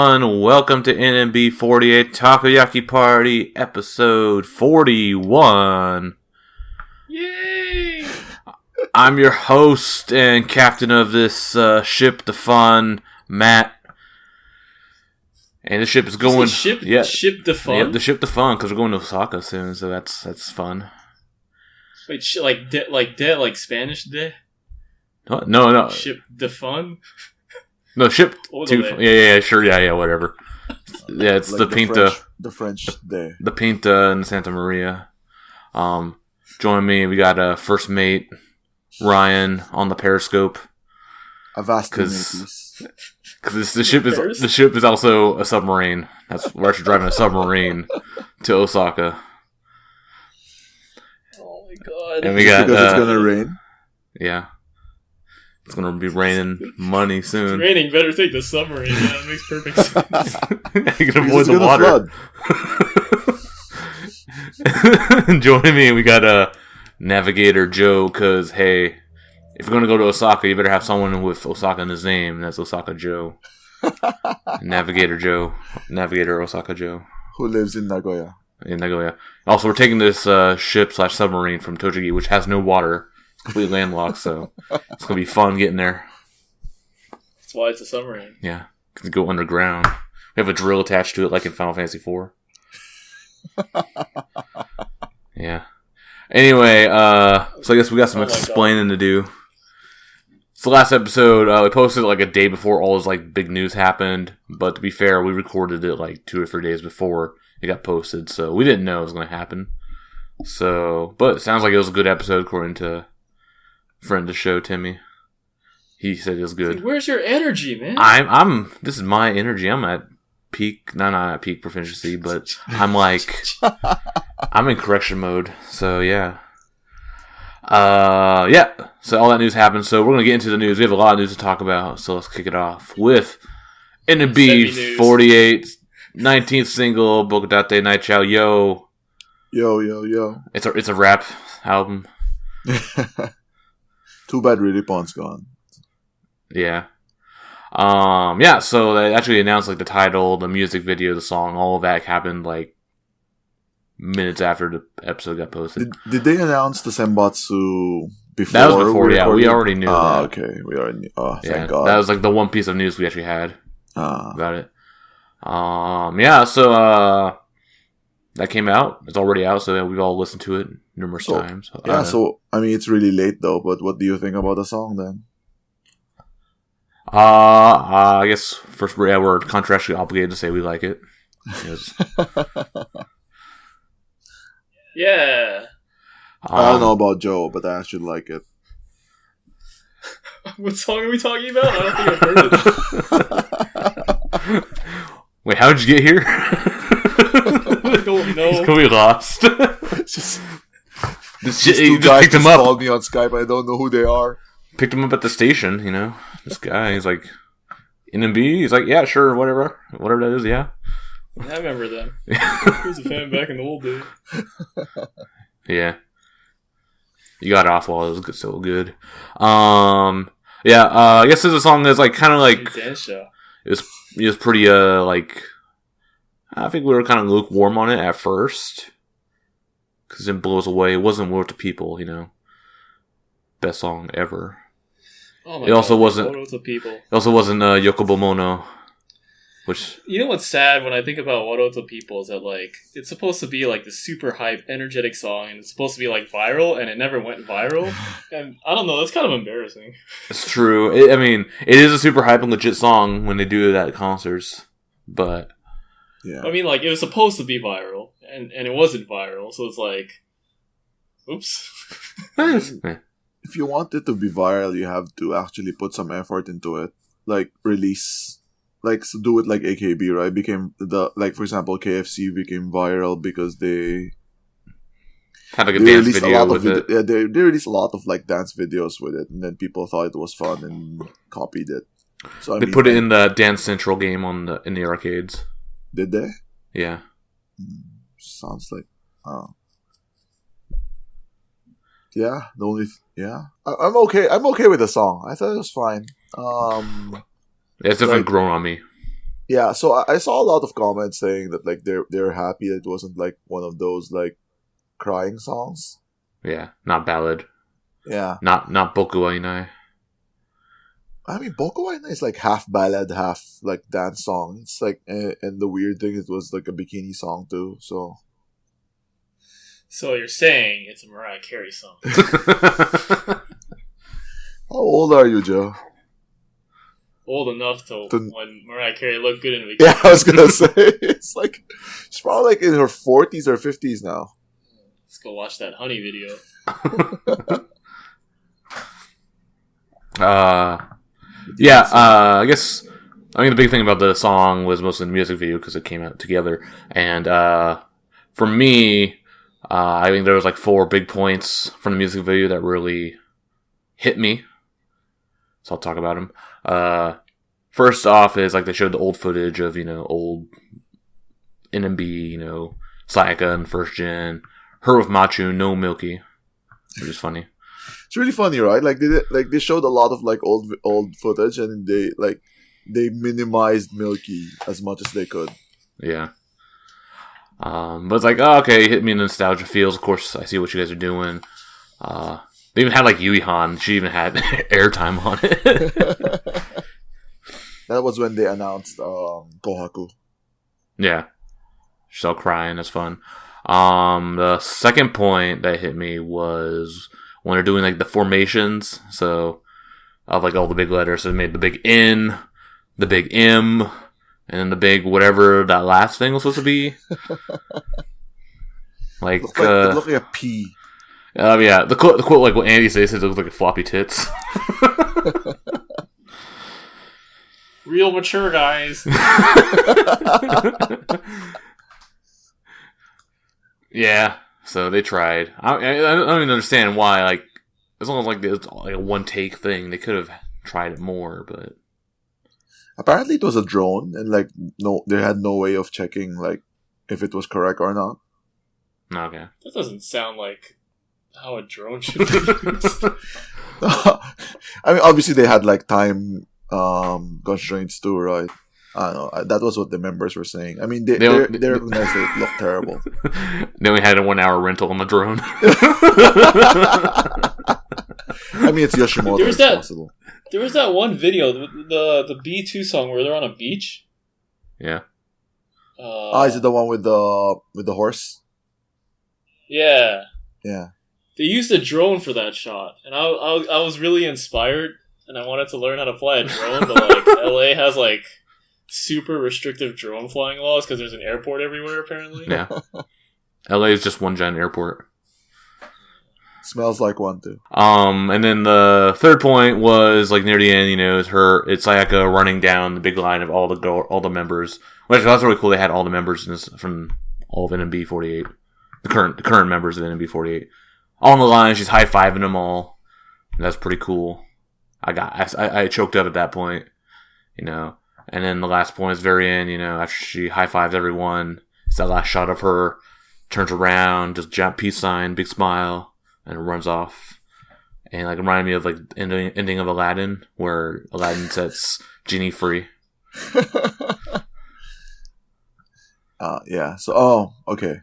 Welcome to NMB 48 Takoyaki Party, episode 41. Yay! I'm your host and captain of this ship, the Fun, Matt. And the ship is going... Ship the Fun? Yep, the ship the Fun, because we're going to Osaka soon, so that's fun. Wait, like Spanish de? What? No. Ship the Fun? No, ship to... Yeah, sure, yeah, whatever. Yeah, it's like the Pinta. French day. The Pinta and Santa Maria. Join me, we got first mate Ryan on the Periscope. Because the ship is also a submarine. We're actually driving a submarine to Osaka. Oh my god! And we got because it's gonna rain. Yeah, it's gonna be raining money soon. It's raining. Better take the submarine. Yeah, that makes perfect sense. You can avoid the water. Joining me, we got Navigator Joe. Because hey, if you're gonna go to Osaka, you better have someone with Osaka in his name. And that's Osaka Joe. Navigator Osaka Joe, who lives in Nagoya. Also, we're taking this ship/submarine from Tochigi, which has no water. It's completely landlocked, so it's gonna be fun getting there. That's why it's a submarine. Yeah, can go underground. We have a drill attached to it, like in Final Fantasy IV. Yeah. Anyway, so I guess we got some explaining to do. So last episode, we posted it like a day before all this like big news happened. But to be fair, we recorded it like 2 or 3 days before it got posted, so we didn't know it was going to happen. So, but it sounds like it was a good episode according to friend of the show, Timmy. He said it was good. Dude, where's your energy, man? This is my energy. I'm at peak, not at peak proficiency, but I'm like, I'm in correction mode. So yeah. So all that news happened. So we're gonna get into the news. We have a lot of news to talk about. So let's kick it off with NMB 48 19th single Boku Date Naichau YO. Yo. It's a rap album. Too bad Really Pond's gone. Yeah. So they actually announced like the title, the music video, the song, all of that happened like minutes after the episode got posted. Did they announce the Senbatsu before? That was before, yeah. We already knew that. Okay. We already knew. Oh, thank yeah, God. That was like the one piece of news we actually had about it. That came out. It's already out, so we've all listened to it numerous times. So, I mean, it's really late though, but what do you think about the song then? I guess first, we're contractually obligated to say we like it. Yeah. I don't know about Joe, but I actually like it. What song are we talking about? I don't think I've heard it. Wait, how did you get here? I don't know. He's gonna be lost. You just picked him up. Called me on Skype. I don't know who they are. Picked him up at the station. You know, this guy. He's like NMB. He's like, yeah, sure, whatever that is. Yeah. I remember them. I was a fan back in the old days. Yeah. You got off while it was still good. I guess this song is like kind of like dance show. It was pretty like I think we were kind of lukewarm on it at first because it blows away. It wasn't World to People, you know, best song ever. Oh my God, also wasn't People. It also wasn't Yokobomono. Which, you know what's sad when I think about Waroto People is that like it's supposed to be like the super hype, energetic song, and it's supposed to be like viral, and it never went viral. And I don't know, that's kind of embarrassing. It's true. It is a super hype and legit song when they do that at concerts, but yeah, I mean, like it was supposed to be viral, and it wasn't viral, so it's like, oops. If you want it to be viral, you have to actually put some effort into it, like release. Like, so do it like AKB, right? For example, KFC became viral because they had like a dance video with it. Yeah, they released a lot of like dance videos with it, and then people thought it was fun and copied it. So they put it in the Dance Central game in the arcades. Did they? Yeah. Sounds like. Yeah, I'm okay. I'm okay with the song. I thought it was fine. It's definitely grown on me. Yeah, so I saw a lot of comments saying that like they're happy that it wasn't like one of those like crying songs. Yeah, not ballad. Yeah, Not Boku Ainai. I mean Boku Date is like half ballad, half like dance song. It's like, and the weird thing, it was like a bikini song too. So So you're saying it's a Mariah Carey song? how old are you, Joe? Old enough to when Mariah Carey looked good in a bikini. Yeah, I was gonna say it's like she's probably like in her 40s or 50s now. Let's go watch that Honey video. I guess the big thing about the song was mostly the music video because it came out together, and for me, I think there was like 4 big points from the music video that really hit me. So I'll talk about them. First off is like they showed the old footage of old NMB, Sayaka and first gen, her with Machu, no Milky, which is funny. It's really funny, right? Like they showed a lot of like old footage, and they minimized Milky as much as they could. Yeah. But it's like, oh, okay, hit me in nostalgia feels. Of course, I see what you guys are doing. They even had like Yui Han. She even had airtime on it. That was when they announced Kohaku. Yeah. She's all crying. That's fun. The second point that hit me was when they're doing like the formations. So, of like all the big letters. So they made the big N, the big M, and then the big whatever that last thing was supposed to be. Like, it looked like a P. Yeah, the quote like what Andy says, it looks like floppy tits. Real mature guys. Yeah, so they tried. I don't even understand why. Like, as long as like it's like a one take thing, they could have tried it more. But apparently, it was a drone, and like they had no way of checking like if it was correct or not. Okay, that doesn't sound like how a drone should be used. I mean, obviously they had like time constraints too, right? I don't know. That was what the members were saying. I mean, they recognized it looked terrible. They only had a 1 hour rental on the drone. I mean, it's Yoshimoto. There was that one video, the B2 song where they're on a beach. Yeah. Is it the one with the horse? Yeah. Yeah. They used a drone for that shot, and I was really inspired, and I wanted to learn how to fly a drone, but like LA has like super restrictive drone flying laws because there's an airport everywhere apparently. Yeah. LA is just one giant airport. Smells like one too. And then the third point was like near the end, it's Sayaka running down the big line of all the members. Which was really cool. They had all the members in this, from all of NMB 48, the current members of NMB 48, all on the line. She's high fiving them all. And that's pretty cool. I choked up at that point, And then the last point is very end, after she high fives everyone, it's that last shot of her, turns around, just jump peace sign, big smile, and runs off. And like reminded me of like the ending of Aladdin, where Aladdin sets Genie free. Yeah. So, okay.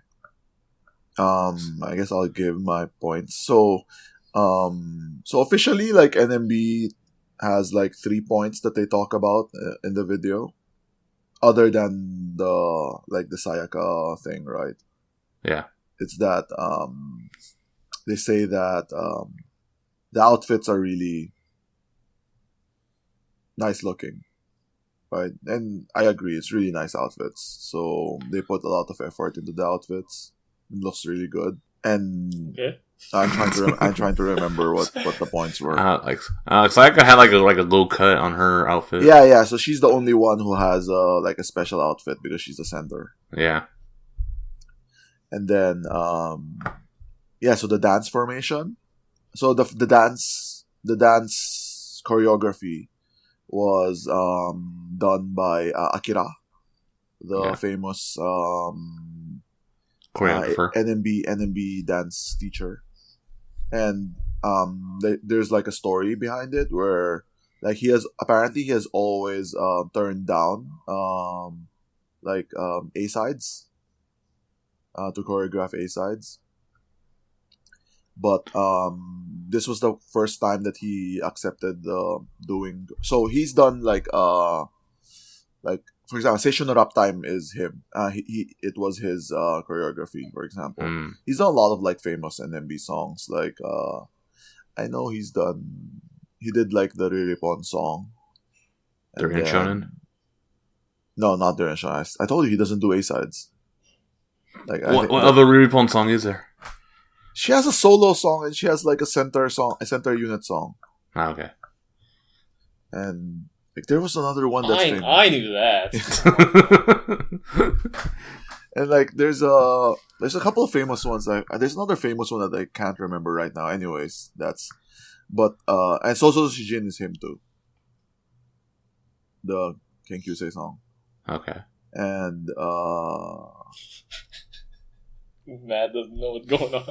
I guess I'll give my points. So officially, like NMB has like 3 points that they talk about in the video, other than the Sayaka thing, right? Yeah. It's that they say that the outfits are really nice looking, right? And I agree, it's really nice outfits. So they put a lot of effort into the outfits. It looks really good. And okay. I'm trying to remember what the points were. Sayaka had like a low cut on her outfit. Yeah. So she's the only one who has like a special outfit because she's the center. Yeah. And then so the dance formation. So the dance choreography was done by Akira, the famous choreographer, NMB dance teacher. And there's like a story behind it where Like he has always turned down A sides to choreograph A sides. But this was the first time that he accepted doing. So he's done for example, Seishun Rap Time is him. It was his choreography, for example. He's done a lot of like famous NMB songs. Like I know he did like the Riripon song. During Shonen? No, not during Shonen. I told you he doesn't do A sides. Like what other Riripon song is there? She has a solo song and she has like a center unit song. Ah, okay. And like there was another one that's famous. I knew that. And like there's a couple of famous ones. There's another famous one that I can't remember right now. Anyways, and Soso Shijin is him too. The Kenkyusei song. Okay. And Matt doesn't know what's going on.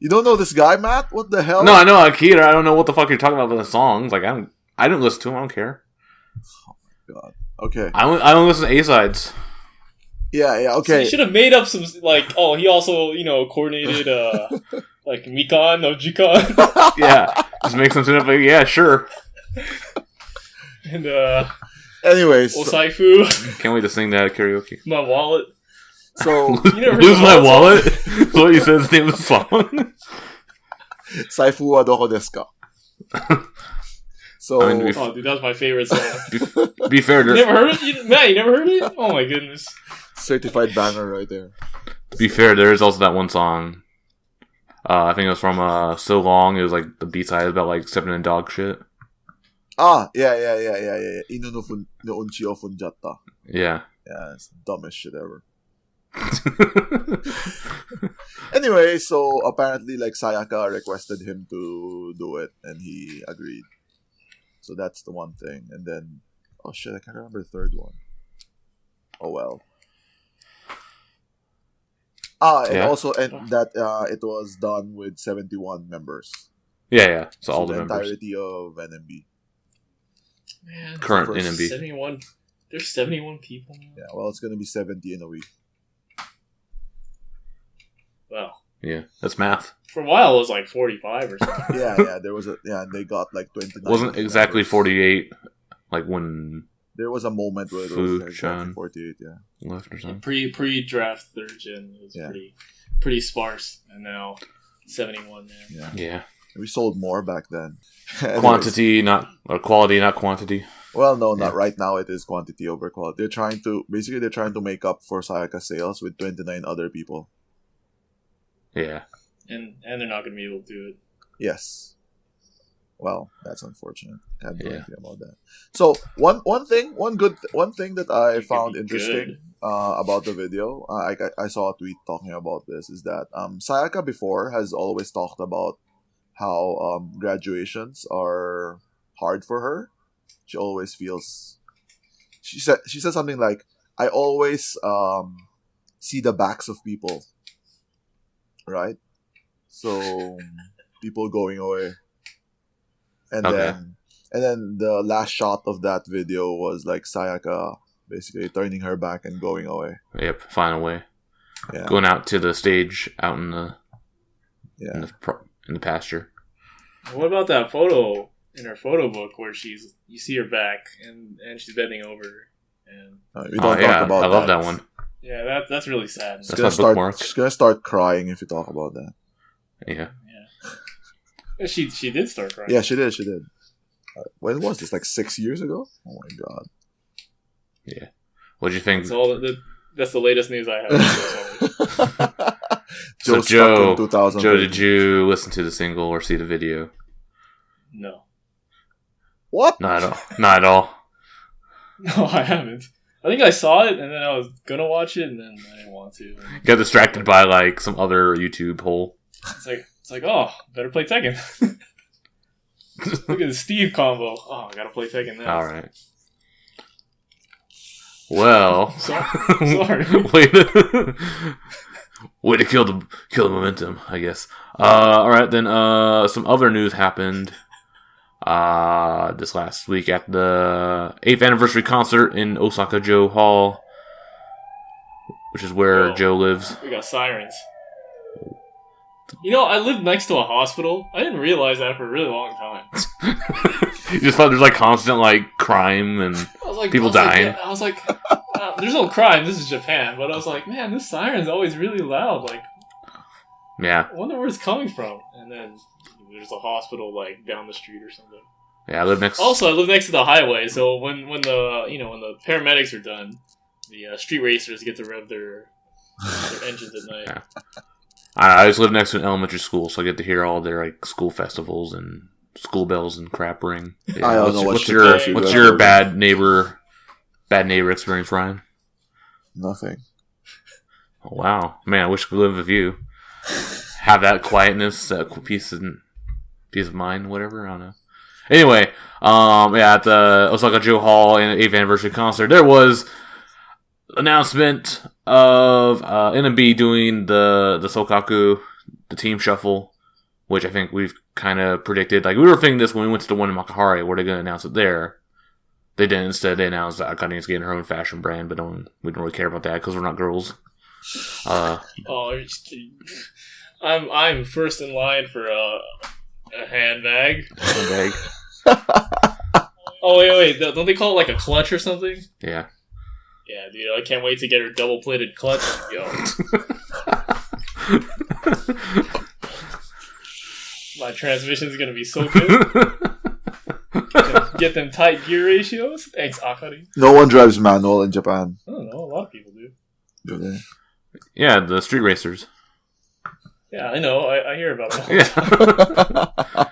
You don't know this guy, Matt? What the hell? No, I know Akira. I don't know what the fuck you're talking about with the songs. Like I didn't listen to him. I don't care. Oh my god. Okay. I don't listen to A sides. Yeah. Okay. So you should have made up some he also coordinated like Mikan no Jikan. Yeah, just make something up. Like, yeah, sure. And anyways, Osaifu. Can't wait to sing that at karaoke. My wallet. So lose my wallet. That's what you said. The name of the song. Saifu wa doko desu ka? So, dude, that was my favorite song. Be fair, you never heard it, Matt? You never heard it? Oh my goodness! Certified banger right there. To be fair, there is also that one song. I think it was from So Long. It was like the B-side about like stepping in dog shit. Yeah. Inu no unchi o funjatta. Yeah. Yeah, it's the dumbest shit ever. Anyway, so apparently like Sayaka requested him to do it and he agreed. So that's the one thing. And then I can't remember the third one. Oh well. It was done with 71 members. Yeah. So all the members. Entirety of NMB. Man, current NMB. 71. There's 71 people now. Yeah, well, it's gonna be 70 in a week. Wow. Yeah, that's math. For a while, it was like 45 or something. Yeah. There was and they got like 29. Wasn't exactly members. 48. Like when there was a moment where it was exactly 48. Yeah, left or something. Pre-draft third gen was pretty sparse, and now 71 now. Yeah. We sold more back then. Quality, not quantity. Well, no, not right now. It is quantity over quality. They're trying to make up for Sayaka sales with 29 other people. Yeah. And they're not going to be able to do it. Yes. Well, that's unfortunate. Can't do anything about that. So one thing that I found interesting about the video, I saw a tweet talking about this, is that Sayaka before has always talked about how graduations are hard for her. She always feels. She said something like, "I always see the backs of people." Right, so people going away, and then the last shot of that video was like Sayaka basically turning her back and going away. Yep, flying away. Yeah. Going out to the stage out in the in the pasture. What about that photo in her photo book where you see her back and she's bending over and we don't talk about I love that one. Yeah, that's really sad. That's my bookmark. She's gonna start crying if you talk about that. Yeah. She did start crying. Yeah, she did. When was this? Like 6 years ago? Oh my god. Yeah. What'd you think? That's the latest news I have. So Joe, did you listen to the single or see the video? No. What? Not at all. No, I haven't. I think I saw it, and then I was gonna watch it, and then I didn't want to. Got distracted by like some other YouTube hole. It's like, oh, better play Tekken. Look at the Steve combo. Oh, I gotta play Tekken now. All right. Well, sorry. Way to kill the momentum, I guess. All right, then. Some other news happened. this last week at the 8th anniversary concert in Osaka Joe Hall, which is where Joe lives. We got sirens. You know, I live next to a hospital. I didn't realize that for a really long time. You just thought there's like constant like crime and people dying. I was like, there's no crime. This is Japan, but I was like, man, this siren's always really loud. Like, yeah, I wonder where it's coming from. And then there's a hospital like down the street or something. Yeah, I live next. Also, I live next to the highway, so when the paramedics are done, the street racers get to rev their engines at night. Yeah. I just live next to an elementary school, so I get to hear all their like school festivals and school bells and crap ring. Yeah. I don't know what's your bad neighbor experience, Ryan? Nothing. Oh, wow, man! I wish I could live with you. Have that quietness, peace of mind, whatever. I don't know. Anyway, at the Osaka Joe Hall in the 8th anniversary concert, there was announcement of NMB doing the Sokaku, the team shuffle, which I think we've kind of predicted. Like, we were thinking this when we went to the one in Makahari. Were they going to announce it there? They didn't. Instead, they announced that Akane getting her own fashion brand, but we don't really care about that because we're not girls. I'm first in line for a handbag. Oh wait! Don't they call it like a clutch or something? Yeah. Yeah, dude, I can't wait to get her double-plated clutch. Yo. My transmission's gonna be so good. Get them tight gear ratios. Thanks, Akari. No one drives manual in Japan. I don't know. A lot of people do. Do they? Yeah, the street racers. Yeah, I know. I hear about it all the time.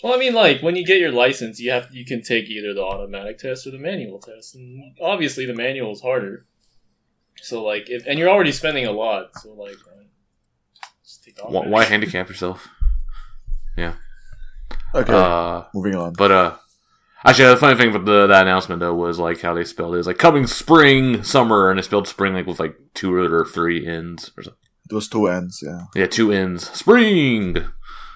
Well, I mean, like, when you get your license, you can take either the automatic test or the manual test. And obviously, the manual is harder. So, like, and you're already spending a lot. So, like, just take off. Why handicap yourself? Yeah. Okay, moving on. But, actually, the funny thing about that announcement, though, was, like, how they spelled it. It was, like, coming spring, summer, and they spelled spring, like, with, like, 2 or 3 N's or something. It was 2 N's, yeah. Yeah, 2 N's. Spring!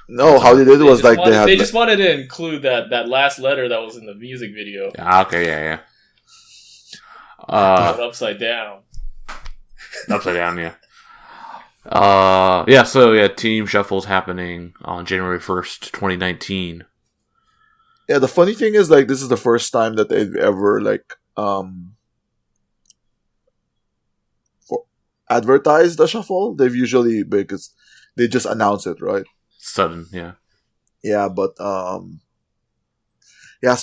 No, how they did it was like they just wanted to include that last letter that was in the music video. Okay, yeah. Upside down. Upside down, yeah. So team shuffle's happening on January 1st, 2019. Yeah, the funny thing is, like, this is the first time that they've ever, like, advertised the shuffle. They've usually, because they just announce it, right? Sudden, yeah. Yeah, but so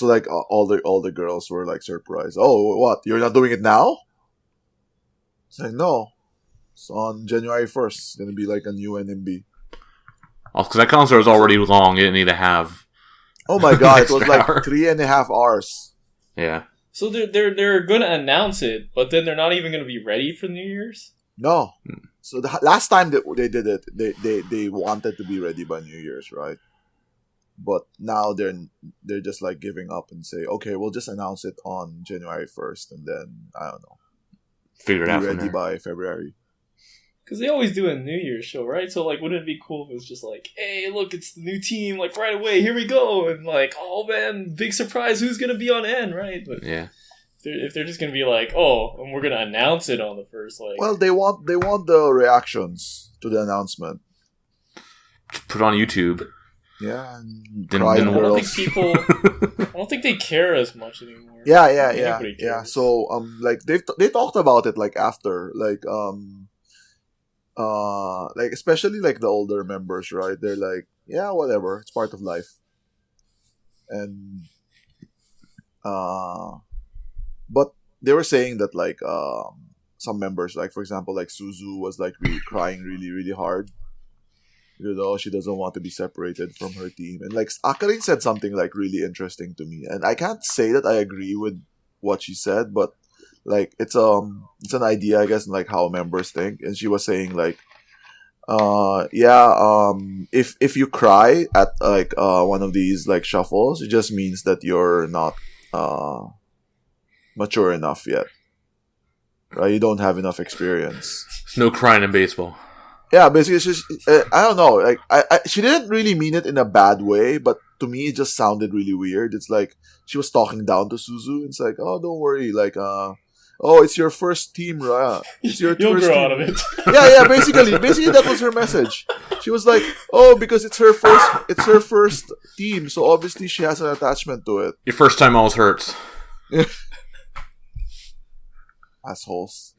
like all the girls were like surprised. Oh, what? You're not doing it now? It's like, no. It's on January 1st. It's gonna be like a new NMB. Oh, because that concert was already long. It didn't need to have. Oh my god! It was like 3.5 hours. Yeah. So they're gonna announce it, but then they're not even gonna be ready for New Year's. No. So the last time that they did it, they wanted to be ready by New Year's, right? But now they're just like giving up and say, okay, we'll just announce it on January 1st, and then I don't know, figure it out. Be ready by February. Because they always do a New Year's show, right? So like, wouldn't it be cool if it was just like, hey, look, it's the new team, like right away, here we go, and like, oh man, big surprise, who's gonna be on N, right? But yeah. If they're just gonna be like, oh, and we're gonna announce it on the first, like, well, they want the reactions to the announcement. Put it on YouTube. Yeah, and I don't think they care as much anymore. Yeah. So like they talked about it like after like especially like the older members, right? They're like, yeah, whatever, it's part of life, and but they were saying that like some members, like for example, like Suzu was like crying really hard. You know, she doesn't want to be separated from her team. And like Akarin said something like really interesting to me. And I can't say that I agree with what she said, but like it's an idea, I guess, like how members think. And she was saying like if you cry at like one of these like shuffles, it just means that you're not mature enough yet. Right? You don't have enough experience. There's no crying in baseball. Yeah, basically, I don't know. Like, she didn't really mean it in a bad way, but to me, it just sounded really weird. It's like she was talking down to Suzu. It's like, oh, don't worry, like, oh, it's your first team, right? It's your You'll first grow team. out of it. Yeah. Basically, that was her message. She was like, oh, because it's her first team, so obviously she has an attachment to it. Your first time always hurts. Assholes.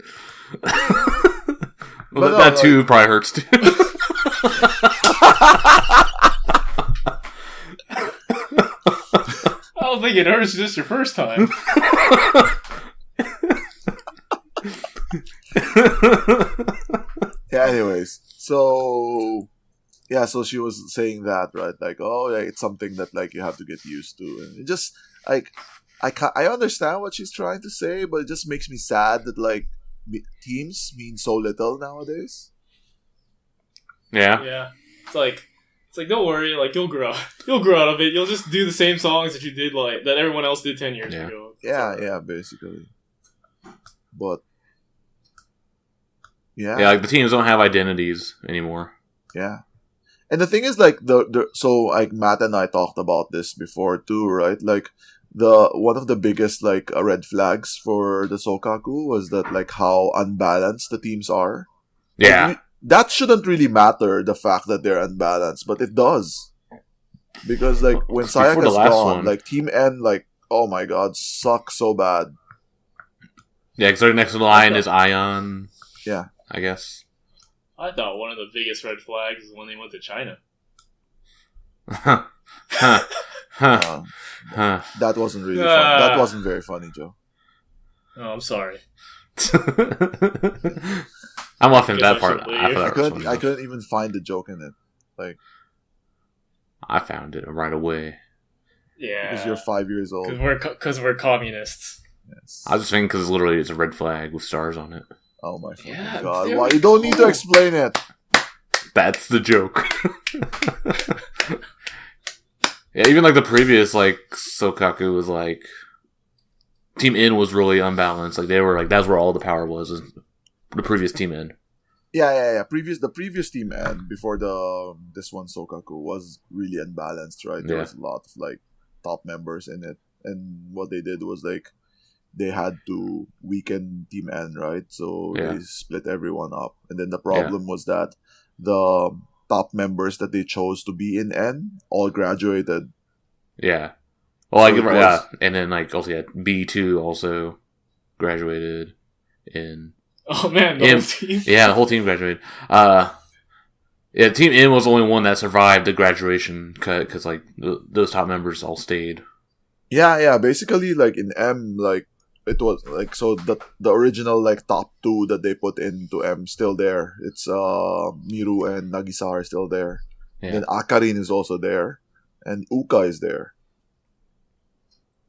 Well, that too probably hurts too. I don't think it hurts just your first time. Yeah, anyways. So she was saying that, right? Like, oh, yeah, it's something that, like, you have to get used to. And it just, like, I understand what she's trying to say, but it just makes me sad that, like, teams mean so little nowadays. Yeah. Yeah. It's like don't worry, like you'll grow out of it. You'll just do the same songs that you did, like that everyone else did 10 years ago. Yeah, basically. But yeah, like the teams don't have identities anymore. Yeah, and the thing is, like so like Matt and I talked about this before too, right? Like one of the biggest like red flags for the Sokaku was that, like, how unbalanced the teams are. Yeah. Like, that shouldn't really matter, the fact that they're unbalanced, but it does. Because, like, when Sayaka's gone, like, Team N, like, oh my god, sucks so bad. Yeah, because their next line is Ion. Yeah. I guess. I thought one of the biggest red flags is when they went to China. That wasn't really fun. That wasn't very funny, Joe. Oh, I'm sorry. I'm laughing at that part. I couldn't even find the joke in it. Like, I found it right away. Yeah, because you're 5 years old. Because we're communists. Yes. I was just thinking because literally it's a red flag with stars on it. Oh my fucking god! Why you don't need to explain it? That's the joke. Yeah, even like the previous like Sokaku was like Team N was really unbalanced. Like they were like that's where all the power was the previous Team N. Yeah. The previous Team N before this one Sokaku was really unbalanced, right? There was a lot of like top members in it, and what they did was like they had to weaken Team N, right? So they split everyone up, and then the problem was that the top members that they chose to be in N all graduated. Yeah. Well, so and then like also B2 also graduated in. Oh man, the whole team. Yeah, the whole team graduated. Team N was the only one that survived the graduation cut because like those top members all stayed. Yeah. Basically, like in M, like it was like so the original like top two that they put into M still there. It's Miru and Nagisa are still there. Yeah. Then Akarin is also there, and Uka is there.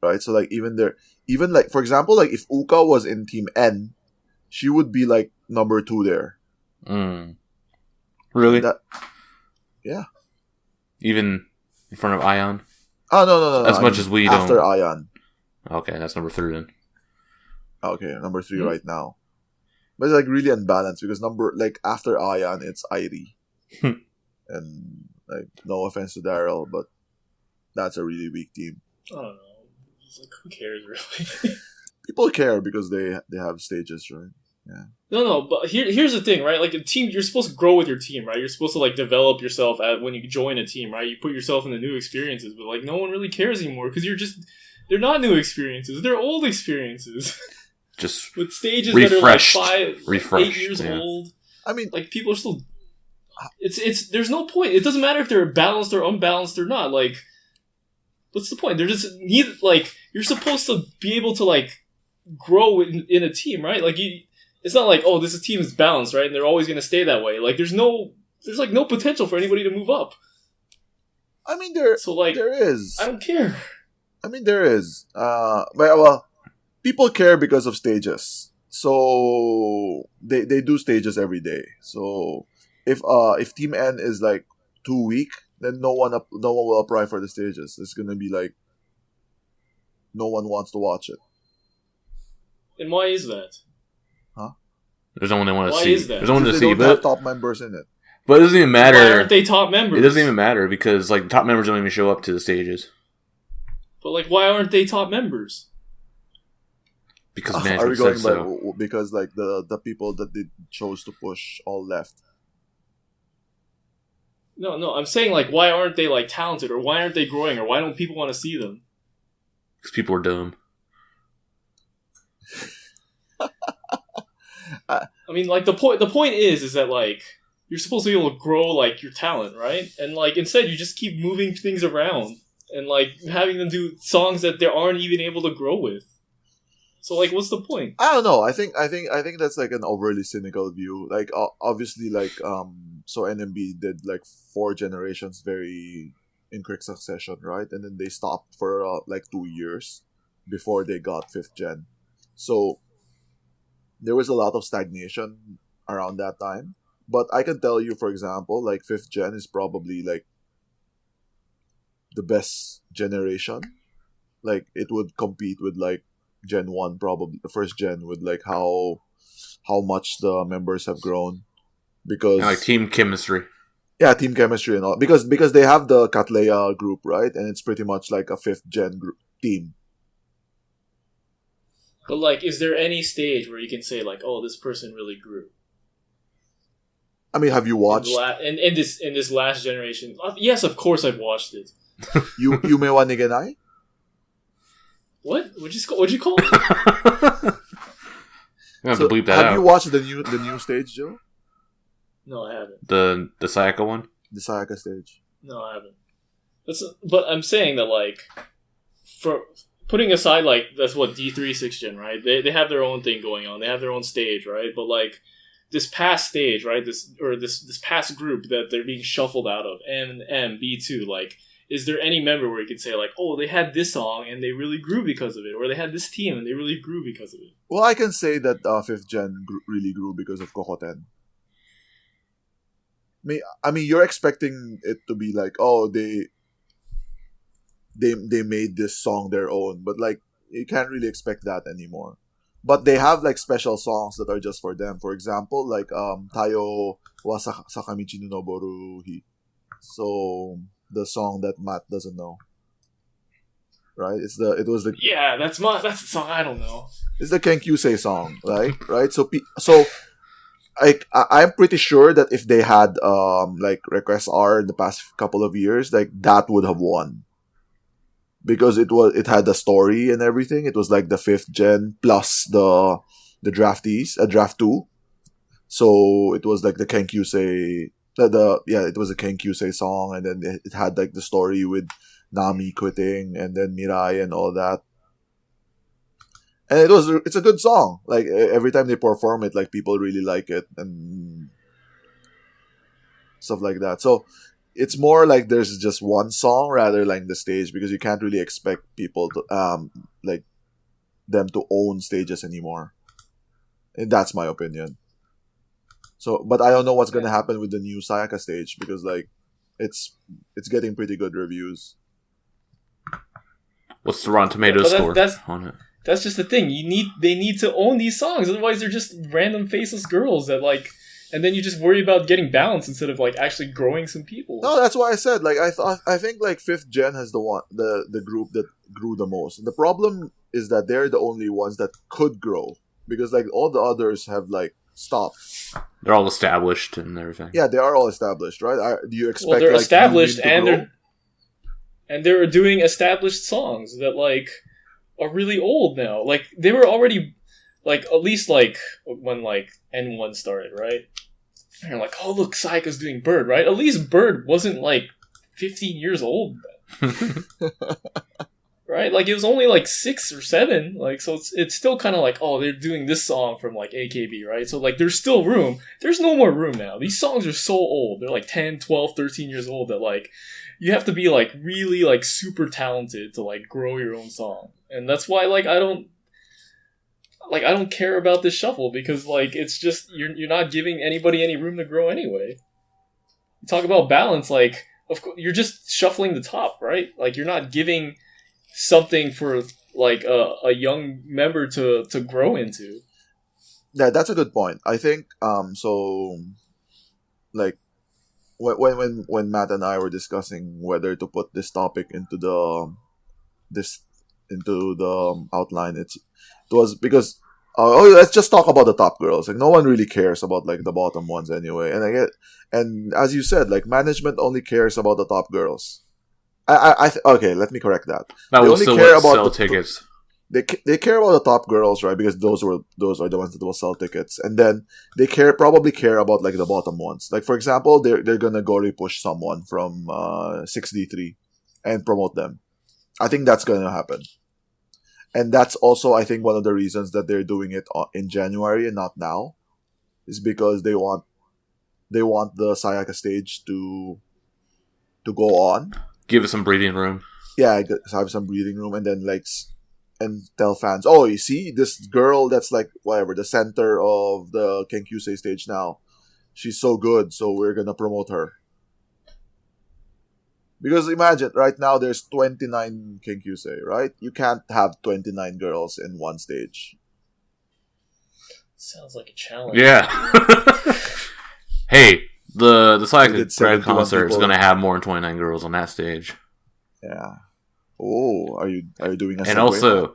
Right, so like even like for example, like if Uka was in Team N, she would be like number 2 there. Really? Yeah. Even in front of Ion? Oh no. As much as we after don't. Ion. Okay, that's number 3 then. Okay, number 3 right now. But it's like really unbalanced because after Ion it's Irie. And like no offense to Daryl, but that's a really weak team. I don't know. It's like, who cares really? People care because they have stages, right? Yeah. No, but here's the thing, right? Like a team, you're supposed to grow with your team, right? You're supposed to like develop yourself when you join a team, right? You put yourself into new experiences, but like no one really cares anymore because they're not new experiences, they're old experiences. Just with stages refreshed. that are like 8 years old. I mean, like people are still. It's there's no point. It doesn't matter if they're balanced or unbalanced or not. Like, what's the point? They're just like you're supposed to be able to like grow in a team, right? Like it's not like, oh, this team is balanced, right? And they're always going to stay that way. Like, there's like no potential for anybody to move up. I mean, there is. I don't care. I mean, there is. Well, people care because of stages. So they do stages every day. So if Team N is like too weak, then no one will apply for the stages. It's gonna be like no one wants to watch it. And why is that? Huh? There's no one they want to see. Why is that? There's no one to see, but have top members in it. But it doesn't even matter. Why aren't they top members? It doesn't even matter because like the top members don't even show up to the stages. But like, why aren't they top members? Because Are we management going said so. because like the people that they chose to push all left? No, I'm saying like, why aren't they like talented, or why aren't they growing, or why don't people want to see them? Because people are dumb. I mean, like the point is that like you're supposed to be able to grow like your talent, right? And like instead you just keep moving things around and like having them do songs that they aren't even able to grow with. So like, what's the point? I don't know. I think that's like an overly cynical view. Like obviously, like so NMB did like 4 generations very in quick succession, right? And then they stopped for like 2 years before they got 5th gen. So there was a lot of stagnation around that time. But I can tell you, for example, like 5th gen is probably like the best generation. Like it would compete with like Gen 1, probably the first gen, with like how much the members have grown, because And like team chemistry. yeah, team chemistry and all, because they have the Katleya group, right, and it's pretty much like a 5th gen team. But like, is there any stage where you can say like, oh, this person really grew? I mean, have you watched in this last generation? Yes, of course I've watched it. Yume wa Nigenai? What? What'd you call it? You have to bleep that out. Have you watched the new stage, Joe? No, I haven't. The Sayaka one? The Sayaka stage. No, I haven't. But I'm saying that like, for putting aside like that's what D3 6th gen, right? They have their own thing going on. They have their own stage, right? But like this past stage, right? This past group that they're being shuffled out of, NMB 2, like. Is there any member where you could say like, oh, they had this song and they really grew because of it, or they had this team and they really grew because of it? Well, I can say that 5th gen really grew because of Kokoten. I mean, you're expecting it to be like, oh, they made this song their own, but like you can't really expect that anymore. But they have like special songs that are just for them. For example, like Tayo wa Sakamichi no Noboru hi. So the song that Matt doesn't know, right? That's the song I don't know. It's the Kenkyusei song, right? So I'm pretty sure that if they had like Request R in the past couple of years, like that would have won, because it had the story and everything. It was like the 5th gen plus the draftees, draft 2. So it was like the Kenkyusei. It was a Kenkyusei song, and then it had like the story with Nami quitting and then Mirai and all that. And it's a good song. Like every time they perform it, like people really like it and stuff like that. So it's more like there's just one song rather than the stage, because you can't really expect people to like them to own stages anymore. And that's my opinion. So, but I don't know what's gonna happen with the new Sayaka stage, because like it's getting pretty good reviews. What's the Rotten Tomatoes score on it? That's just the thing. They need to own these songs, otherwise they're just random faceless girls that like, and then you just worry about getting balance instead of like actually growing some people. No, that's why I said like I think like 5th gen has the group that grew the most. And the problem is that they're the only ones that could grow, because like all the others have like stopped. They're all established and everything. Yeah, they are all established, right? Do you expect? Well, they're like, established and they're doing established songs that like are really old now. Like they were already like at least like when like N1 started, right? And you're like, oh look, Sayaka's doing Bird, right? At least Bird wasn't like 15 years old then. Right? Like it was only like 6 or 7. Like so it's still kind of like, oh, they're doing this song from like AKB, right? So like there's still room. There's no more room now. These songs are so old. They're like 10, 12, 13 years old that like you have to be like really like super talented to like grow your own song. And that's why like I don't care about this shuffle, because like it's just you're not giving anybody any room to grow anyway. You talk about balance, like of course you're just shuffling the top, right? Like you're not giving something for like a young member to grow into. Yeah, that's a good point. I think so like when Matt and I were discussing whether to put this topic into the outline, it was because let's just talk about the top girls. Like no one really cares about like the bottom ones anyway. And as you said, like management only cares about the top girls. Okay, let me correct that. That They will only still care about sell the- tickets. They care about the top girls, right? Because those are the ones that will sell tickets, and then they probably care about like the bottom ones. Like for example, they're gonna go push someone from 6D3 and promote them. I think that's gonna happen, and that's also I think one of the reasons that they're doing it in January and not now, is because they want the Sayaka stage to go on. Give it some breathing room. Yeah, have some breathing room, and then and tell fans, oh, you see this girl that's like whatever the center of the Kenkyusei stage now. She's so good, so we're gonna promote her. Because imagine right now there's 29 Kenkyusei, right? You can't have 29 girls in one stage. Sounds like a challenge. Yeah. Hey, the We Sayaka did grad 71 concert is people. going to have more than 29 girls on that stage. Yeah. Oh, are you doing a And segue?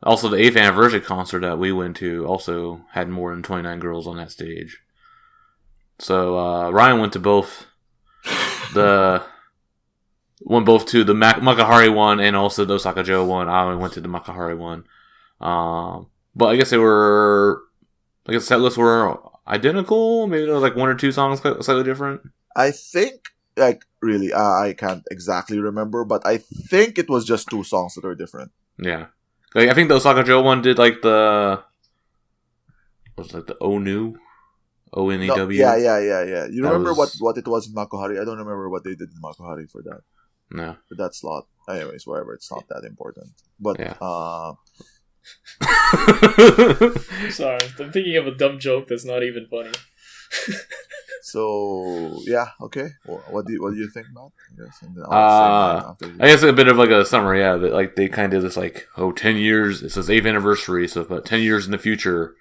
also the 8th anniversary concert that we went to also had more than 29 girls on that stage. So Ryan went to both the Makahari one and also the Osaka Joe one. I only went to the Makahari one. But I guess the set lists were identical. Maybe there was like one or two songs slightly different. I think, like, really, I can't exactly remember, but I think it was just two songs that are different. Yeah. Like, I think the Osaka Joe one did like the ONEW? ONEW? No, yeah. You That remember was- what it was in Makuhari? I don't remember what they did in Makuhari for that. No. For that slot. Anyways, whatever. It's not that important. But, Yeah. Sorry, I'm thinking of a dumb joke that's not even funny. so, yeah, okay. Well, what do you think, Matt? I guess. And then I'll say mine after you. I guess a bit of like a summary, yeah. That like they kind of did this like 10 years. It says 8th anniversary, so about 10 years in the future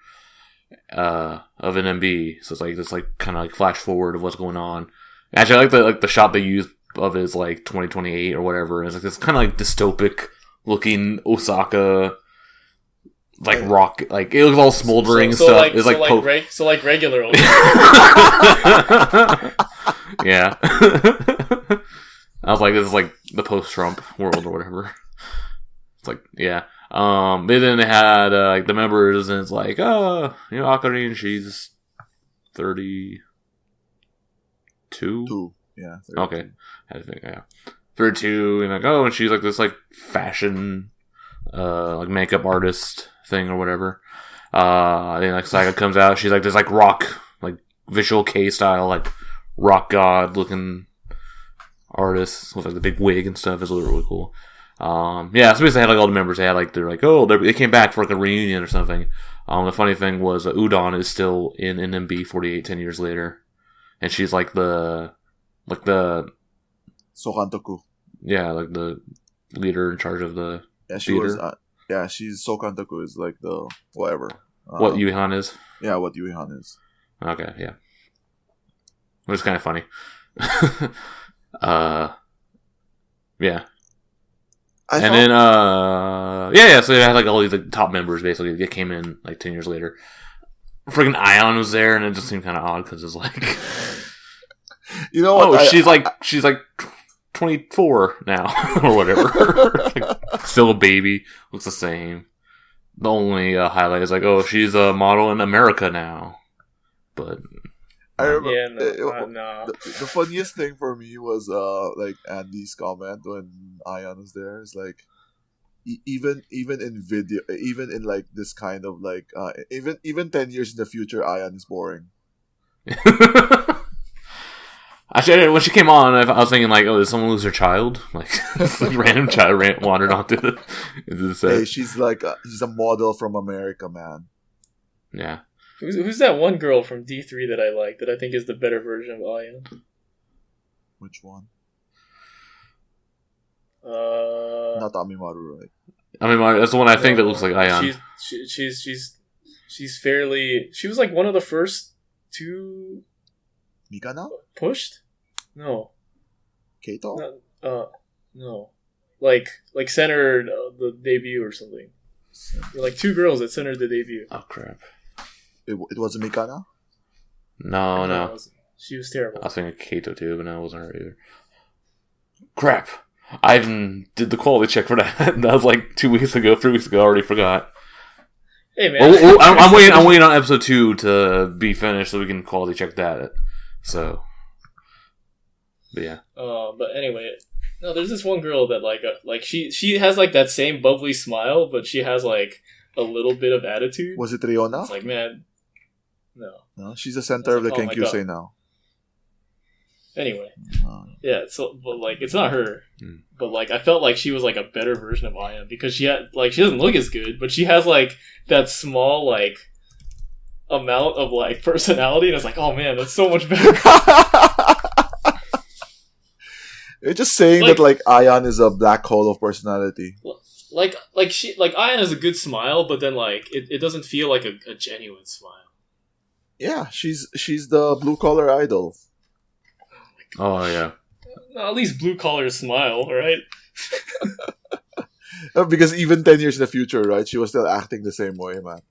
of NMB. So it's like this like kind of like flash forward of what's going on. Actually, I like the shot they used of it is like 2028 or whatever. It's like this kind of like dystopic looking Osaka. Like rock, like it was all smoldering stuff. Like, it's like regular. Yeah. I was like, this is like the post-Trump world or whatever. It's like, yeah. But then they had like the members, and it's like, Akarin, she's 32. Two. Yeah. 32. Okay, I had to think, yeah, 32, and like, and she's like this like fashion, like makeup artist thing or whatever. Then like Sayaka comes out, she's like this like rock, like visual K style, like rock god looking artist with like the big wig and stuff. Is really cool. So basically they had like all the members. They had like they came back for like a reunion or something. The funny thing was Udon is still in NMB 48 10 years later, and she's like the Sokantoku. yeah, like the leader in charge of the Yeah, she theater. was. She's Sokantoku is like the whatever. What Yuihan is? Yeah, what Yuihan is. Okay, yeah. Which is kind of funny. Yeah. So they had like all these like, top members basically that came in like 10 years later. Freaking Ion was there, and it just seemed kind of odd because it's like, you know what? she's like 24 now or whatever. Like, still a baby, looks the same. The only highlight is like, she's a model in America now. But I remember. Yeah, no. The funniest thing for me was like Andy's comment when Ion was there. Is like even in video, even in like this kind of like even 10 years in the future, Ion is boring. Actually, when she came on, I was thinking like, did someone lose their child? Like, like random child wandered onto into the set. Hey, she's a model from America, man. Yeah. Who's that one girl from D3 that I like that I think is the better version of Aya? Which one? Uh, Not Amimaru, right? I mean, that's the one I think that looks like Ion. She's fairly. She was like one of the first two Mikana? Pushed? No. Kato? No. Like centered the debut or something. Like two girls that centered the debut. Oh crap! It wasn't Mikana? No. She was terrible. I was thinking Kato too, but no, it wasn't her either. Crap! I even did the quality check for that. That was like 2 weeks ago, 3 weeks ago. I already forgot. Hey man, I'm waiting. I'm waiting on episode 2 to be finished so we can quality check that. So, but yeah. But anyway, no. There's this one girl that like she has like that same bubbly smile, but she has like a little bit of attitude. Was it Riona? It's like, man, No, she's the center of the like, oh my Kenkyusei now. Anyway, yeah. So, but like, it's not her. But like, I felt like she was like a better version of Aya because she had like she doesn't look as good, but she has like that small like amount of like personality, and it's like, oh man, that's so much better. You're just saying Like- that like Ayan is a black hole of personality. Like Ayan has a good smile, but then like it doesn't feel like a genuine smile. Yeah, she's the blue collar idol. Oh yeah. At least blue collar smile, right? Because even 10 years in the future, right, she was still acting the same way, man.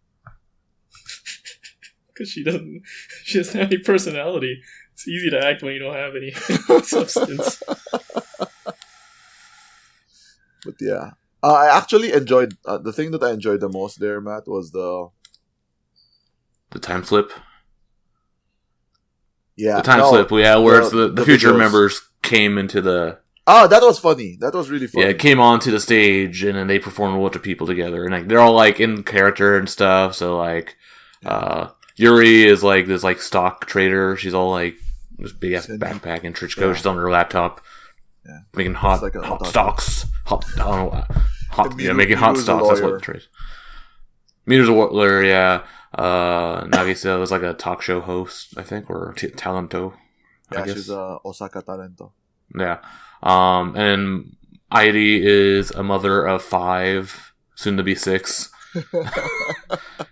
Because she doesn't have any personality. It's easy to act when you don't have any substance. But yeah, I actually enjoyed the thing that I enjoyed the most there, Matt, was the time slip. Yeah, The time slip. Yeah, where it's the future videos. members came into the. Oh, that was funny. That was really funny. Yeah, it came onto the stage and then they performed a bunch of people together, and like they're all like in character and stuff. So like, Yuri is like this like stock trader. She's all like this big ass backpack, and Trichko she's on her laptop, making hot stocks. Making hot stocks. That's what it trades. Mitu's a lawyer. Yeah. Nagisa was like a talk show host, I think, or talento. Yeah, I guess. she's a Osaka talento. Yeah. And Airi is a mother of 5, soon to be 6.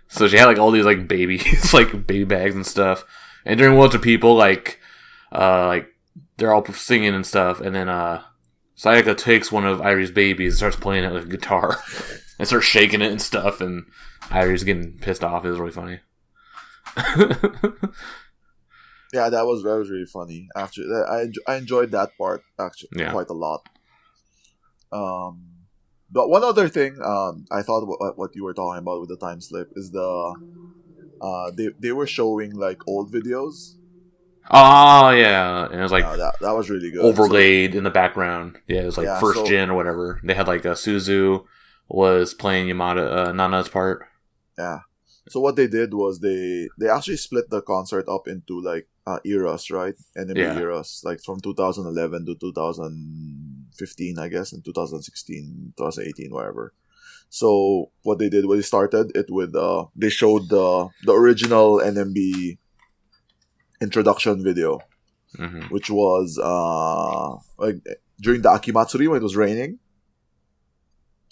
So she had like all these like babies, like baby bags and stuff. And during one of people, like they're all singing and stuff, and then Sayaka takes one of Airi's babies and starts playing it with a guitar and starts shaking it and stuff, and Airi's getting pissed off. It was really funny. Yeah, that was really funny. Actually, I enjoyed that part actually quite a lot. But one other thing, I thought what you were talking about with the time slip is they were showing like old videos. Oh yeah, and it was like that was really good. overlaid in the background. Yeah, it was like first gen or whatever. They had like Suzu was playing Nana's part. Yeah. So what they did was they actually split the concert up into like eras, right? NMB eras, like from 2011 to 2015, I guess, and 2016, 2018, whatever. So what they did was they started it with they showed the original NMB introduction video, which was like during the Akimatsuri when it was raining,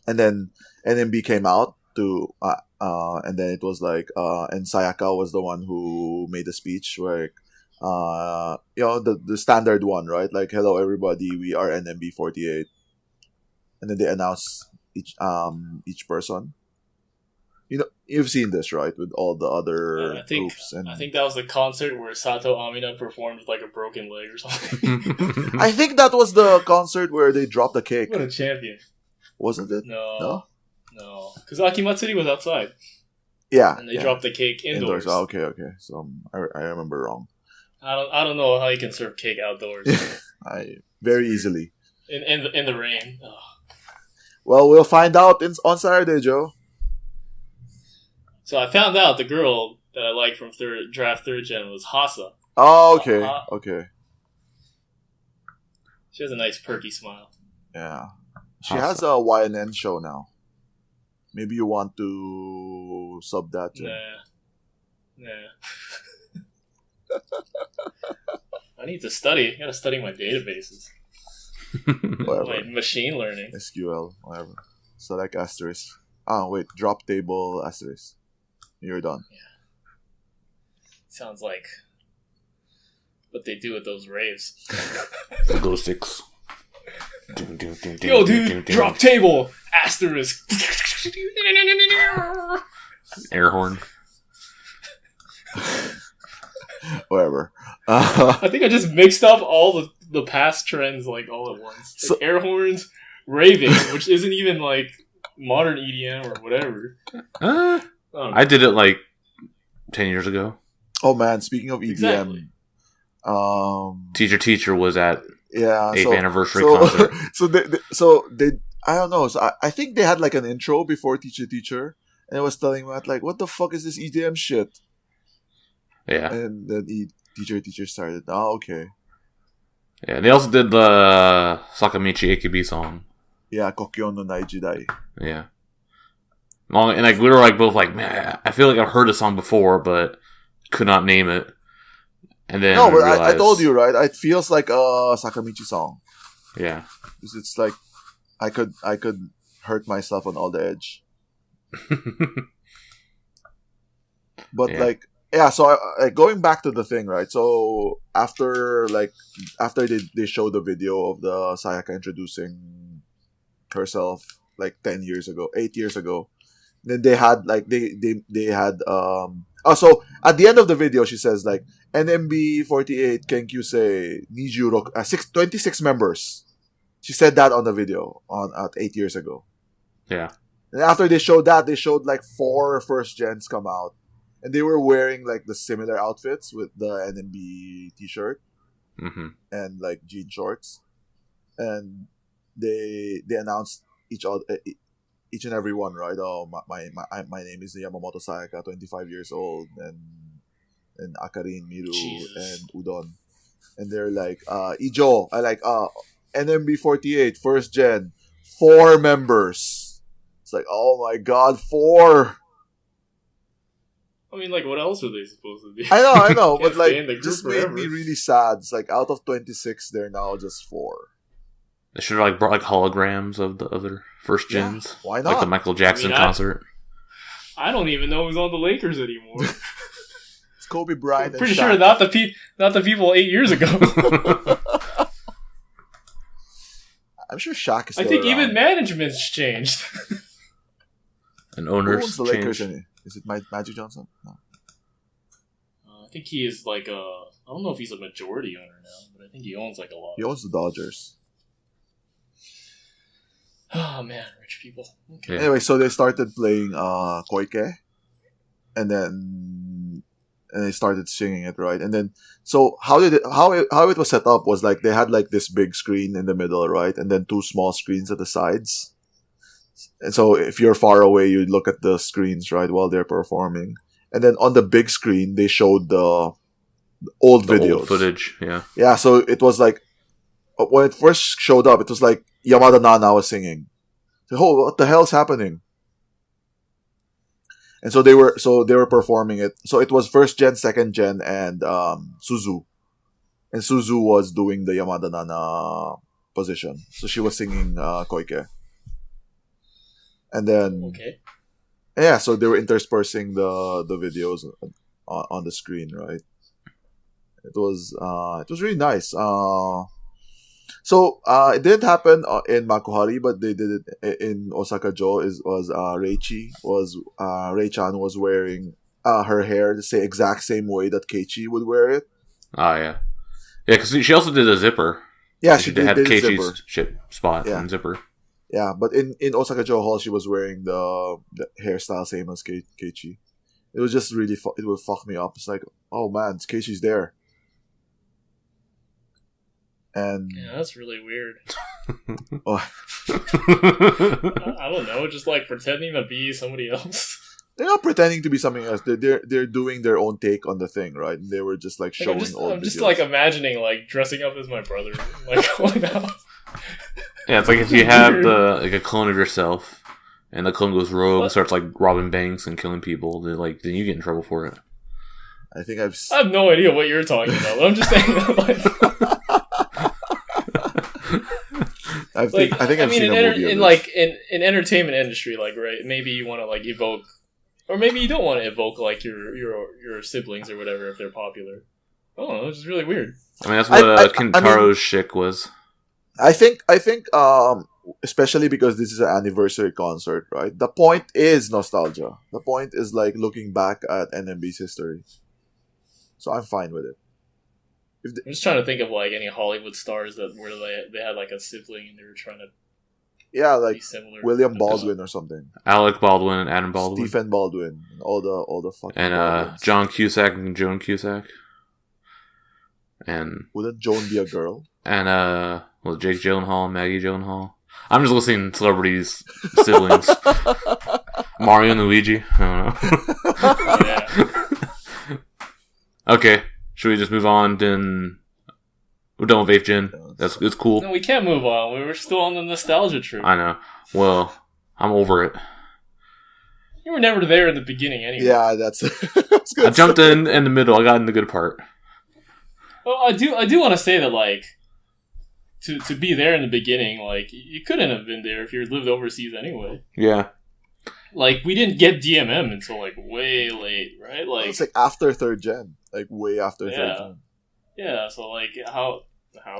and then NMB came out to and then it was like and Sayaka was the one who made the speech where the standard one, right? Like, hello everybody, we are NMB 48, and then they announce each person. You know, you've seen this, right, with all the other groups. And I think that was the concert where Sato Amina performed with like a broken leg or something. I think that was the concert where they dropped the cake. What a champion! Wasn't it? No. Because Akimatsuri was outside. Yeah, and they dropped the cake indoors. Oh, okay. So I remember wrong. I don't know how you can serve cake outdoors. Very easily in the rain. Oh. Well, we'll find out on Saturday, Joe. So I found out the girl that I liked from draft third gen was Hasa. Oh, okay. Okay. She has a nice perky smile. Yeah. She has a YNN show now. Maybe you want to sub that, Joe. Nah. I need to study. I gotta study my databases. My machine learning. SQL, whatever. Select asterisk. Wait. Drop table asterisk. You're done. Yeah. Sounds like what they do at those raves. The glow sticks. Yo, dude, drop table! Asterisk! Air horn. Whatever. I think I just mixed up all the past trends like all at once. So- Like air horns, raving, which isn't even like modern EDM or whatever. I did it like 10 years ago. Oh man, speaking of EDM, Exactly. Teacher was at yeah, 8th anniversary concert. so they I don't know. So I think they had like an intro before Teacher, and I was telling Matt like, "What the fuck is this EDM shit?" Yeah. And then Teacher started. Oh, okay. Yeah, they also did the Sakamichi AKB song. Yeah, Kokyo no Nai Jidai. Yeah. And like we were like both like, man, I feel like I've heard the song before, but could not name it. And then No, but realized, I told you, right? It feels like a Sakamichi song. Yeah. Because it's like I could hurt myself on all the edge. But Yeah. like, yeah. So going back to the thing, right? So after they showed the video of the Sayaka introducing herself like 8 years ago, then they had like they had so at the end of the video she says like NMB 48 Kenkyusei Nijuro 26 members. She said that on the video at 8 years ago. Yeah. And after they showed that, they showed like 4 first gens come out. And they were wearing like the similar outfits with the NMB t-shirt Mm-hmm. and like jean shorts. And they announced each and every one, right? Oh, my name is Yamamoto Sayaka, 25 years old, and Akarin, Miru, Jesus. and Udon. And they're like, Ijo, NMB 48, first gen, 4 members. It's like, oh my god, 4! I mean, like, what else are they supposed to do? I know, but Can't stay in the like, group just forever. made me really sad. It's like, out of 26, they're now just 4. They should have like brought like holograms of the other first Yeah, gens. why Like the not? Michael Jackson I mean, concert. I don't even know who's on the Lakers anymore. It's Kobe Bryant I'm pretty and sure Shaq. not the people 8 years ago. I'm sure Shaq is I still think around. even management's changed. And Who owners owns the Lakers? changed. Anyway? Is it Magic Johnson? No. I think he is like I don't know if he's a majority owner now, but I think he owns like a lot. He owns the Dodgers. Oh man, rich people. Okay. Yeah. Anyway, so they started playing Koike, and they started singing it, right? And then so how it was set up was like they had like this big screen in the middle, right? And then 2 small screens at the sides. And so if you're far away, you look at the screens, right, while they're performing. And then on the big screen, they showed the old The videos. old footage, yeah. Yeah, so it was like when it first showed up, it was like Yamada Nana was singing. So, oh, what the hell's happening? And so they were performing it. So it was first gen, second gen, and Suzu. And Suzu was doing the Yamada Nana position. So she was singing Koike. And then Okay. yeah, so they were interspersing the videos on the screen, right? It was really nice. So it didn't happen in Makuhari, but they did it in Osaka-jo. Rei-chan was wearing her hair the exact same way that Keiichi would wear it. Oh, yeah. Yeah, because she also did a zipper. Yeah, she had did zipper. Keiichi's ship spot Yeah. and zipper. Yeah, but in Osaka-jo Hall, she was wearing the hairstyle same as Keiichi. It was just really it would fuck me up. It's like, oh man, Keiichi's there. And Yeah, that's really weird. oh, I don't know, just like pretending to be somebody else. they're not pretending to be something else. They're doing their own take on the thing, right? And they were just like showing old I'm just videos. like imagining like dressing up as my brother, like going out. Yeah, it's like if you have like a clone of yourself, and the clone goes rogue, What? starts like robbing banks and killing people, then you get in trouble for it. I think I have no idea what you're talking about. But I'm just saying, I think I've seen a movie of in this. like in entertainment industry, like right, maybe you want to like evoke, or maybe you don't want to evoke like your siblings or whatever if they're popular, Oh, it was really weird. I mean, that's what Kintaro's shtick was. I think, especially because this is an anniversary concert, right? The point is nostalgia. The point is like looking back at NMB's history. So I'm fine with it. I'm just trying to think of like any Hollywood stars that where they had like a sibling and they were trying to be similar. William Baldwin or something. Alec Baldwin and Adam Baldwin. Stephen Baldwin. All the fucking and Baldwins. John Cusack and Joan Cusack. And wouldn't Joan be a girl? And Jake Gyllenhaal, Maggie Gyllenhaal. I'm just listing celebrities' siblings. Mario and Luigi. I don't know. Okay, should we just move on? Then we're done with Vape Gen. It's cool. No, we can't move on. We were still on the nostalgia trip. I know. Well, I'm over it. You were never there in the beginning, anyway. Yeah, that's good. I jumped in the middle. I got in the good part. Well, I do want to say that, like, to be there in the beginning, like, you couldn't have been there if you lived overseas anyway. Yeah. Like, we didn't get DMM until, like, way late, right? Like, it's like after 3rd gen. Like, way after 3rd gen. Yeah, so, like, how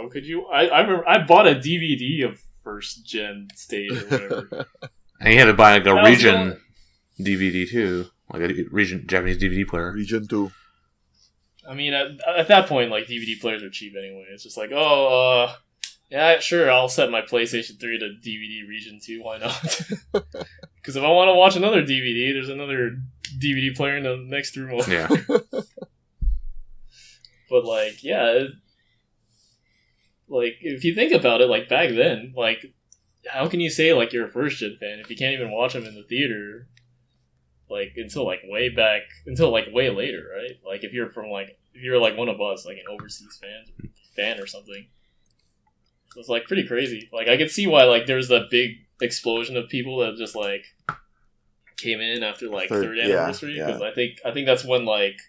could you... I remember I bought a DVD of 1st gen stage or whatever. And you had to buy, like, a region DVD, too. Like a region Japanese DVD player. Region 2. I mean, at that point, like, DVD players are cheap anyway. It's just like, yeah, sure, I'll set my PlayStation 3 to DVD Region 2, why not? Because if I want to watch another DVD, there's another DVD player in the next room over. Yeah. But, like, yeah, like, if you think about it, like, back then, like, how can you say, like, you're a first-gen fan if you can't even watch them in the theater? Like, until way later, right? Like, if you're one of us, like an overseas fan or something. So it's, like, pretty crazy. Like, I could see why, like, there's that big explosion of people that just, like, came in after, like, third anniversary. Because I think that's when, like,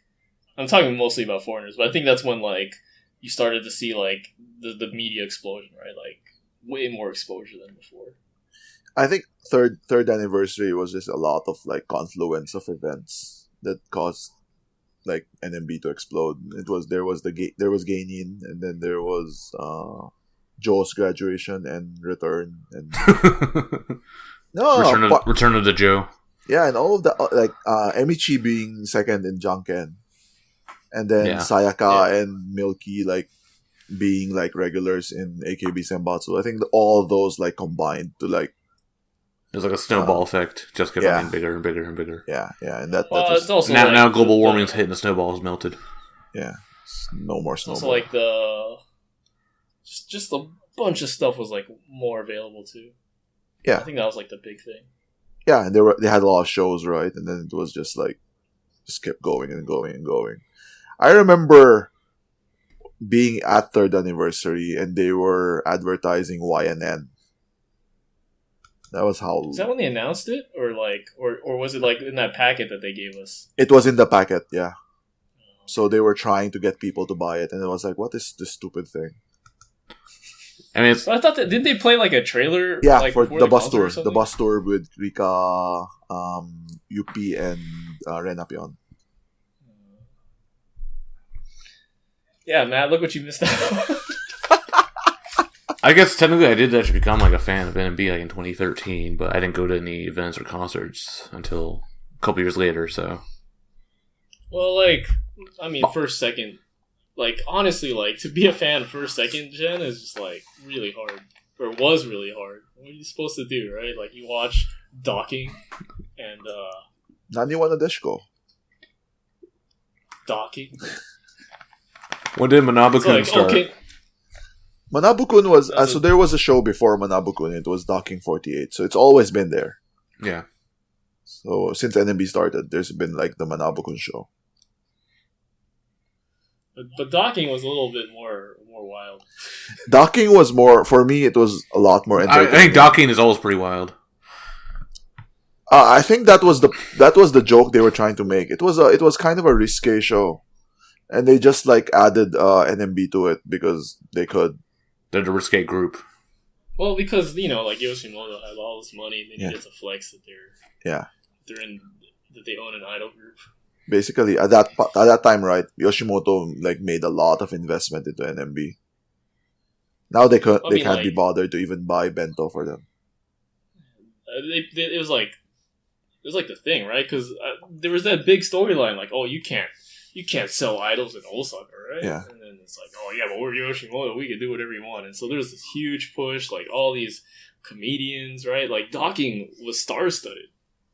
I'm talking mostly about foreigners, but I think that's when, like, you started to see, like, the media explosion, right? Like, way more exposure than before. I think third anniversary was just a lot of like confluence of events that caused like NMB to explode. There was Gainin, and then there was Joe's graduation and return and return of the Joe. Yeah, and all of the like Emichi being second in Junken, and then Sayaka and Milky like being like regulars in AKB Senbatsu. I think all of those like combined to like. It was like a snowball effect. Just kept getting bigger and bigger and bigger. Yeah, and that was also now global warming is hitting. The snowball has melted. Yeah, no more snowball. Also, like just a bunch of stuff was like more available too. Yeah, I think that was like the big thing. Yeah, and they had a lot of shows, right? And then it was just like just kept going and going and going. I remember being at 3rd anniversary and they were advertising YNN. That was how. Is that when they announced it, or was it like in that packet that they gave us? It was in the packet, yeah. So they were trying to get people to buy it, and it was like, "What is this stupid thing?" I mean, I thought that didn't they play like a trailer? Yeah, like, for the bus tour, with Rika, Yupi, and Renapion. Yeah, Matt, look what you missed out. I guess technically I did actually become like a fan of NMB like in 2013, but I didn't go to any events or concerts until a couple years later. So, well, like, I mean, first, second, like, honestly, like, to be a fan first, second gen is just like really hard, or was really hard. What are you supposed to do, right? Like, you watch Docking and Naniwa Nadeshiko. Docking. When did Manabu-kun start? Okay. Manabu-kun was so there was a show before Manabu-kun. It was Docking 48, so it's always been there. Yeah. So since NMB started, there's been like the Manabu-kun show. But Docking was a little bit more wild. Docking was more for me. It was a lot more entertaining. I think Docking is always pretty wild. I think that was the joke they were trying to make. It was kind of a risque show, and they just like added NMB to it because they could. They're the risque group. Well, because like Yoshimoto has all this money, and they needed to flex that that they own an idol group. Basically, at that time, right, Yoshimoto like made a lot of investment into NMB. Now they can't be bothered to even buy bento for them. It was like the thing, right? Because there was that big storyline, like, oh, you can't sell idols in Osaka, right? Yeah. And then it's like, oh yeah, but we're Yoshimoto, we can do whatever you want. And so there's this huge push, like all these comedians, right? Like docking was star-studded.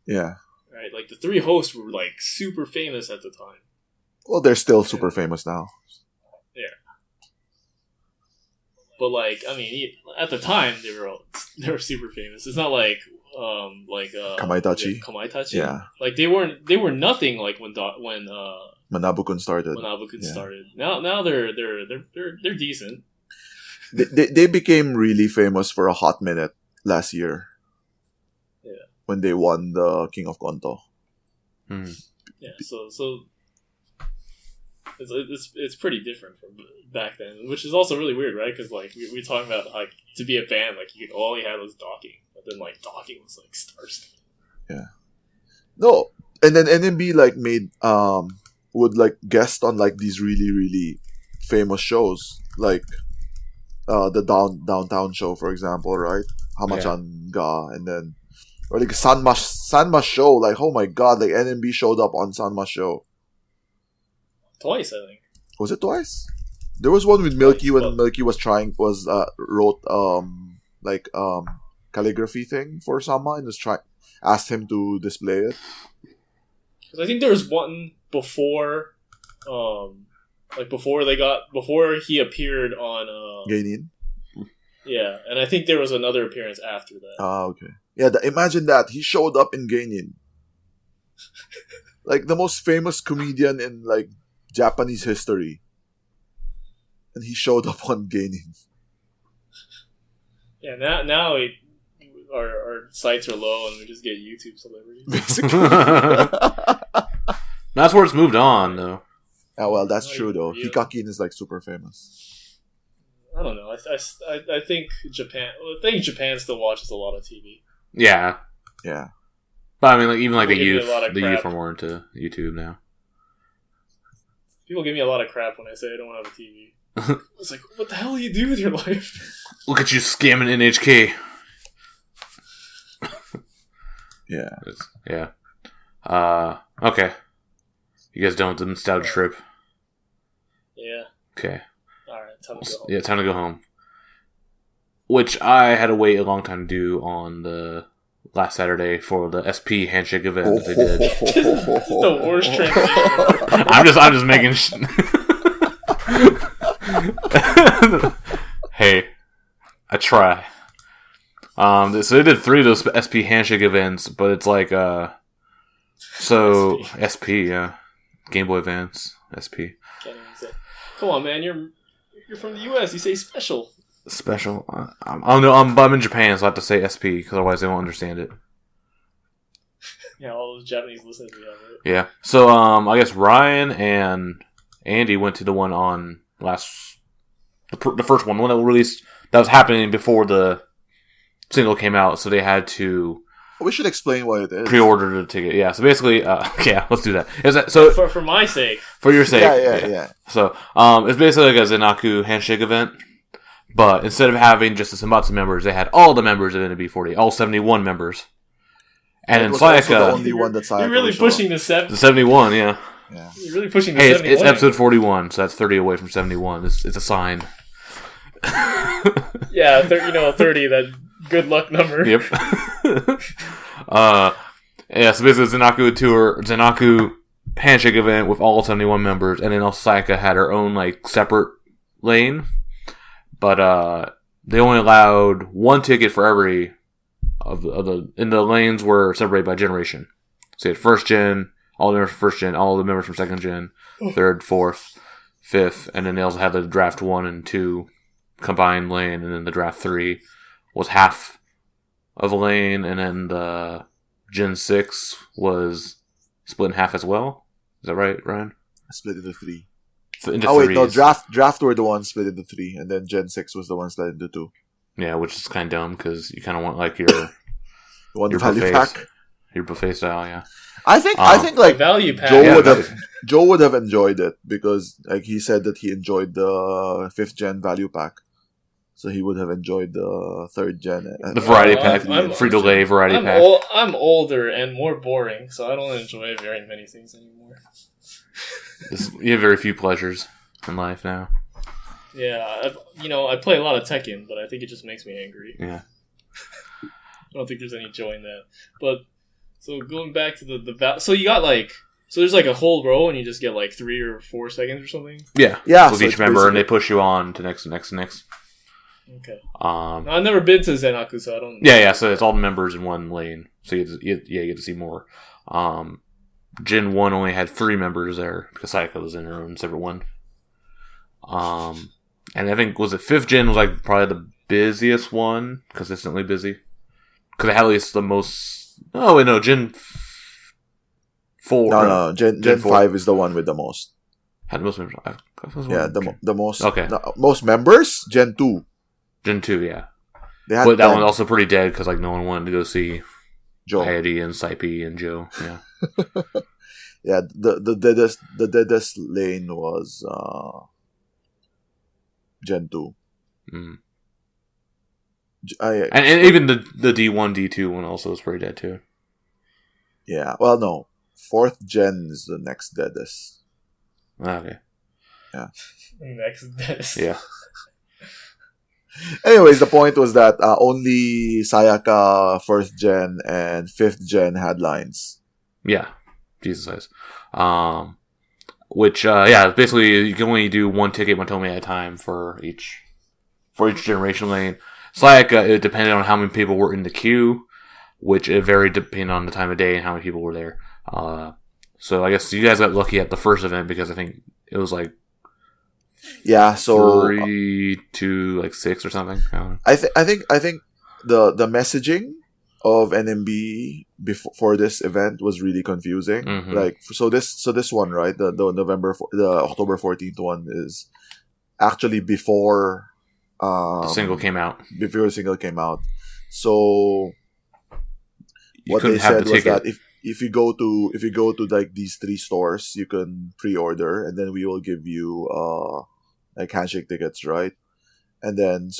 Yeah. Right, like the three hosts were like super famous at the time. Well, they're still super famous now. Yeah. But like, I mean, at the time they were super famous. It's not like Kamaitachi. Kamaitachi. Yeah. Like they were nothing like when Manabukun started. Started. Now they're decent. They became really famous for a hot minute last year. Yeah. When they won the King of Konto. Yeah. So it's pretty different from back then, which is also really weird, right? Because like we're talking about like to be a band, like all you had was docking, but then like docking was like star-studded. Yeah. No, and then NMB like made would like guest on like these really really famous shows, like the downtown show, for example, right? Hamachan Ga, and then or like Sanma show, like oh my god, like NMB showed up on Sanma show. Twice, I think. Was it twice? There was one with Milky when Milky wrote calligraphy thing for Sama and asked him to display it. Because I think there was one before, before he appeared on Gainin. Yeah, and I think there was another appearance after that. Okay. Yeah, imagine that he showed up in Gainin, like the most famous comedian in like Japanese history, and he showed up on Gainin. Yeah, now our sites are low and we just get YouTube celebrities. Basically. That's where it's moved on, though. Yeah, well, that's true though. Hikakin is like super famous. I don't know. I think Japan. I think Japan still watches a lot of TV. Yeah. Yeah. But I mean, like even like the youth are more into YouTube now. People give me a lot of crap when I say I don't have a TV. It's like, what the hell do you do with your life? Look at you scamming NHK. Yeah. Yeah. Okay. You guys done with the nostalgia trip? Yeah. Okay. Alright, time to go home. Yeah, time to go home. Which I had to wait a long time to do on the last Saturday for the SP handshake event that they did. This is the worst transition. I'm just making. Hey, I try. So they did 3 of those SP handshake events, but it's like so SP, yeah, Game Boy Advance SP. Can't even say. Come on, man, you're from the US. You say special. Special. I don't know. I'm in Japan, so I have to say SP because otherwise they won't understand it. Yeah, all those Japanese listeners we have, right? Yeah. So I guess Ryan and Andy went to the one on the first one, the one that was released that was happening before the single came out. So they had to. We should explain what it is. Pre-order the ticket. Yeah. So basically, yeah, let's do that. Is that so? For my sake. For your sake. Yeah. So it's basically like a Zenaku handshake event. But instead of having just the Senbatsu members, they had all the members of NMB40, all 71 members. And in Sayaka, the only one that Sayaka you're really pushing the 71, yeah. You're really pushing the 71. It's episode 41, so that's 30 away from 71. It's a sign. Yeah, 30, that good luck number. Yep. Yeah, so basically Zenaku handshake event with all 71 members, and then also Sayaka had her own like separate lane. But they only allowed one ticket for every of the lanes were separated by generation. So you had first gen, all the members from first gen, all the members from second gen, third, fourth, fifth, and then they also had the draft 1 and 2 combined lane, and then the draft 3 was half of a lane, and then the gen 6 was split in half as well. Is that right, Ryan? Split into 3. No, draft were the ones split into 3, and then Gen 6 was the one split into 2. Yeah, which is kind of dumb because you kind of want like your value pack. Your buffet style, yeah. I think like value pack. Joe would have enjoyed it because like he said that he enjoyed the 5th gen value pack, so he would have enjoyed the 3rd gen. The variety pack, Frito-Lay variety pack. I'm older and more boring, so I don't enjoy very many things anymore. You have very few pleasures in life now. Yeah, I play a lot of Tekken, but I think it just makes me angry. Yeah. I don't think there's any joy in that. But so going back to the so you got so there's a whole row and you just get 3 or 4 seconds or something. Yeah. With each member, and they push you on to next. Okay. I've never been to Zenaku, so I don't. Yeah. So it's all the members in one lane, so you get to see more. Gen 1 only had 3 members there because Sayaka was in her own separate one. And I think, was it 5th gen was probably the busiest one, consistently busy. Because it had at least the most... Oh, wait, no, Gen 4. No, Gen 5 is the one with the most. Had the most members. The most... Okay. Most members? Gen 2. Gen 2, yeah. But that one's also pretty dead because no one wanted to go see Joe. Heidi and Saipi and Joe. Yeah. Yeah, the deadest lane was Gen 2. Mm. And even the D1, D2 one also was pretty dead too. Yeah, well, no. 4th gen is the next deadest. Okay. Yeah. Next deadest. Yeah. Anyways, the point was that only Sayaka 1st gen and 5th gen had lines. Yeah. Jesus Christ. Which, basically you can only do 1 ticket, 1 Tomy at a time for each generation lane. Sayaka, it depended on how many people were in the queue, which it varied depending on the time of day and how many people were there. So I guess you guys got lucky at the first event because I think it was 3 to 6 or something. I don't know. I think the messaging of NMB before this event was really confusing. Mm-hmm. This one, right? The October 14th one is actually before the single came out. Before the single came out. So you what they said was ticket. that if you go to these 3 stores, you can pre-order, and then we will give you handshake tickets, right? And then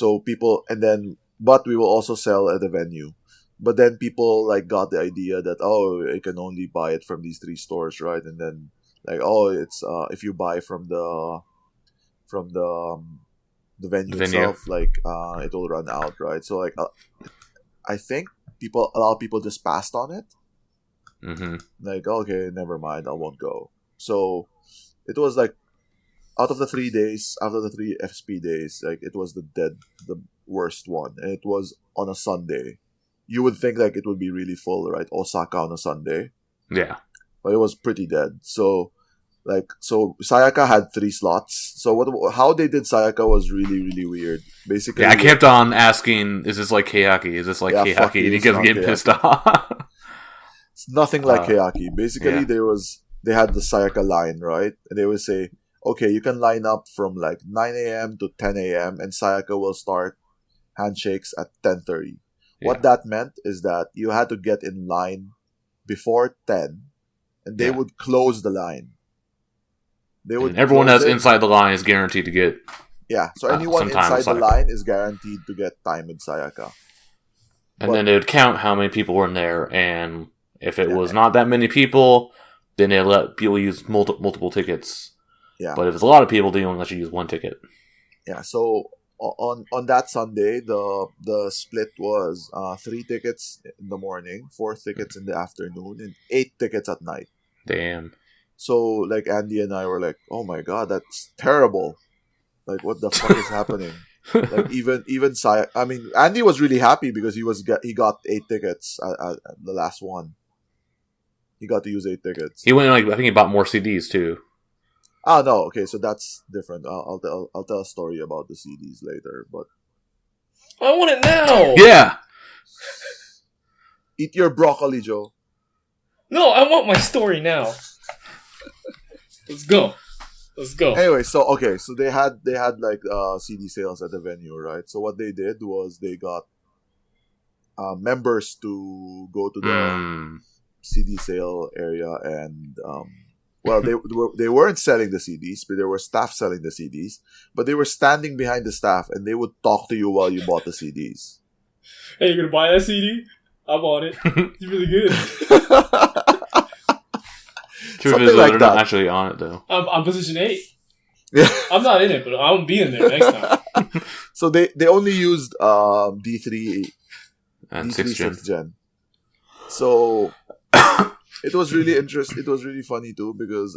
but we will also sell at the venue. But then people got the idea that you can only buy it from these 3 stores, right? And then it's if you buy from the venue itself, it will run out, right? So I think a lot of people just passed on it. Mm-hmm. Okay, never mind, I won't go. So it was out of the 3 days, after the 3 FSP days, it was the worst one, and it was on a Sunday. You would think it would be really full, right? Osaka on a Sunday. Yeah. But it was pretty dead. So Sayaka had 3 slots. So how they did Sayaka was really, really weird. Basically, I kept on asking, is this like Keyaki? Is this like Keyaki? And he kept getting pissed off. It's nothing like Keyaki. Basically, they had the Sayaka line, right? And they would say, okay, you can line up from 9 a.m. to 10 a.m. and Sayaka will start handshakes at 10:30. Yeah. What that meant is that you had to get in line before 10, and they would close the line. And everyone that's inside the line is guaranteed to get. Yeah, so anyone inside the line is guaranteed to get time with Sayaka. And then they would count how many people were in there, and if it was not that many people, then they let people use multiple tickets. Yeah. But if it's a lot of people, they only let you use 1 ticket. Yeah, so on that Sunday, the split was 3 tickets in the morning, 4 tickets in the afternoon, and 8 tickets at night. Damn. So Andy and I were like, "Oh my god, that's terrible! What the fuck is happening?" Even Andy was really happy because he got 8 tickets at the last one. He got to use 8 tickets. He went I think he bought more CDs too. Oh no, okay, so that's different. I'll tell a story about the CDs later, but I want it now. Yeah. Eat your broccoli, Joe. No, I want my story now. Let's go. Anyway, so they had CD sales at the venue, right? So what they did was they got members to go to CD sale area, and well, they weren't selling the CDs, but there were staff selling the CDs. But they were standing behind the staff, and they would talk to you while you bought the CDs. Hey, you gonna buy that CD? I bought it. It's really good. Truth is, they're not actually on it though. I'm position 8. Yeah. I'm not in it, but I'll be in there next time. So they only used D3 And D3 6th gen. 6th gen. So it was really interesting. It was really funny too because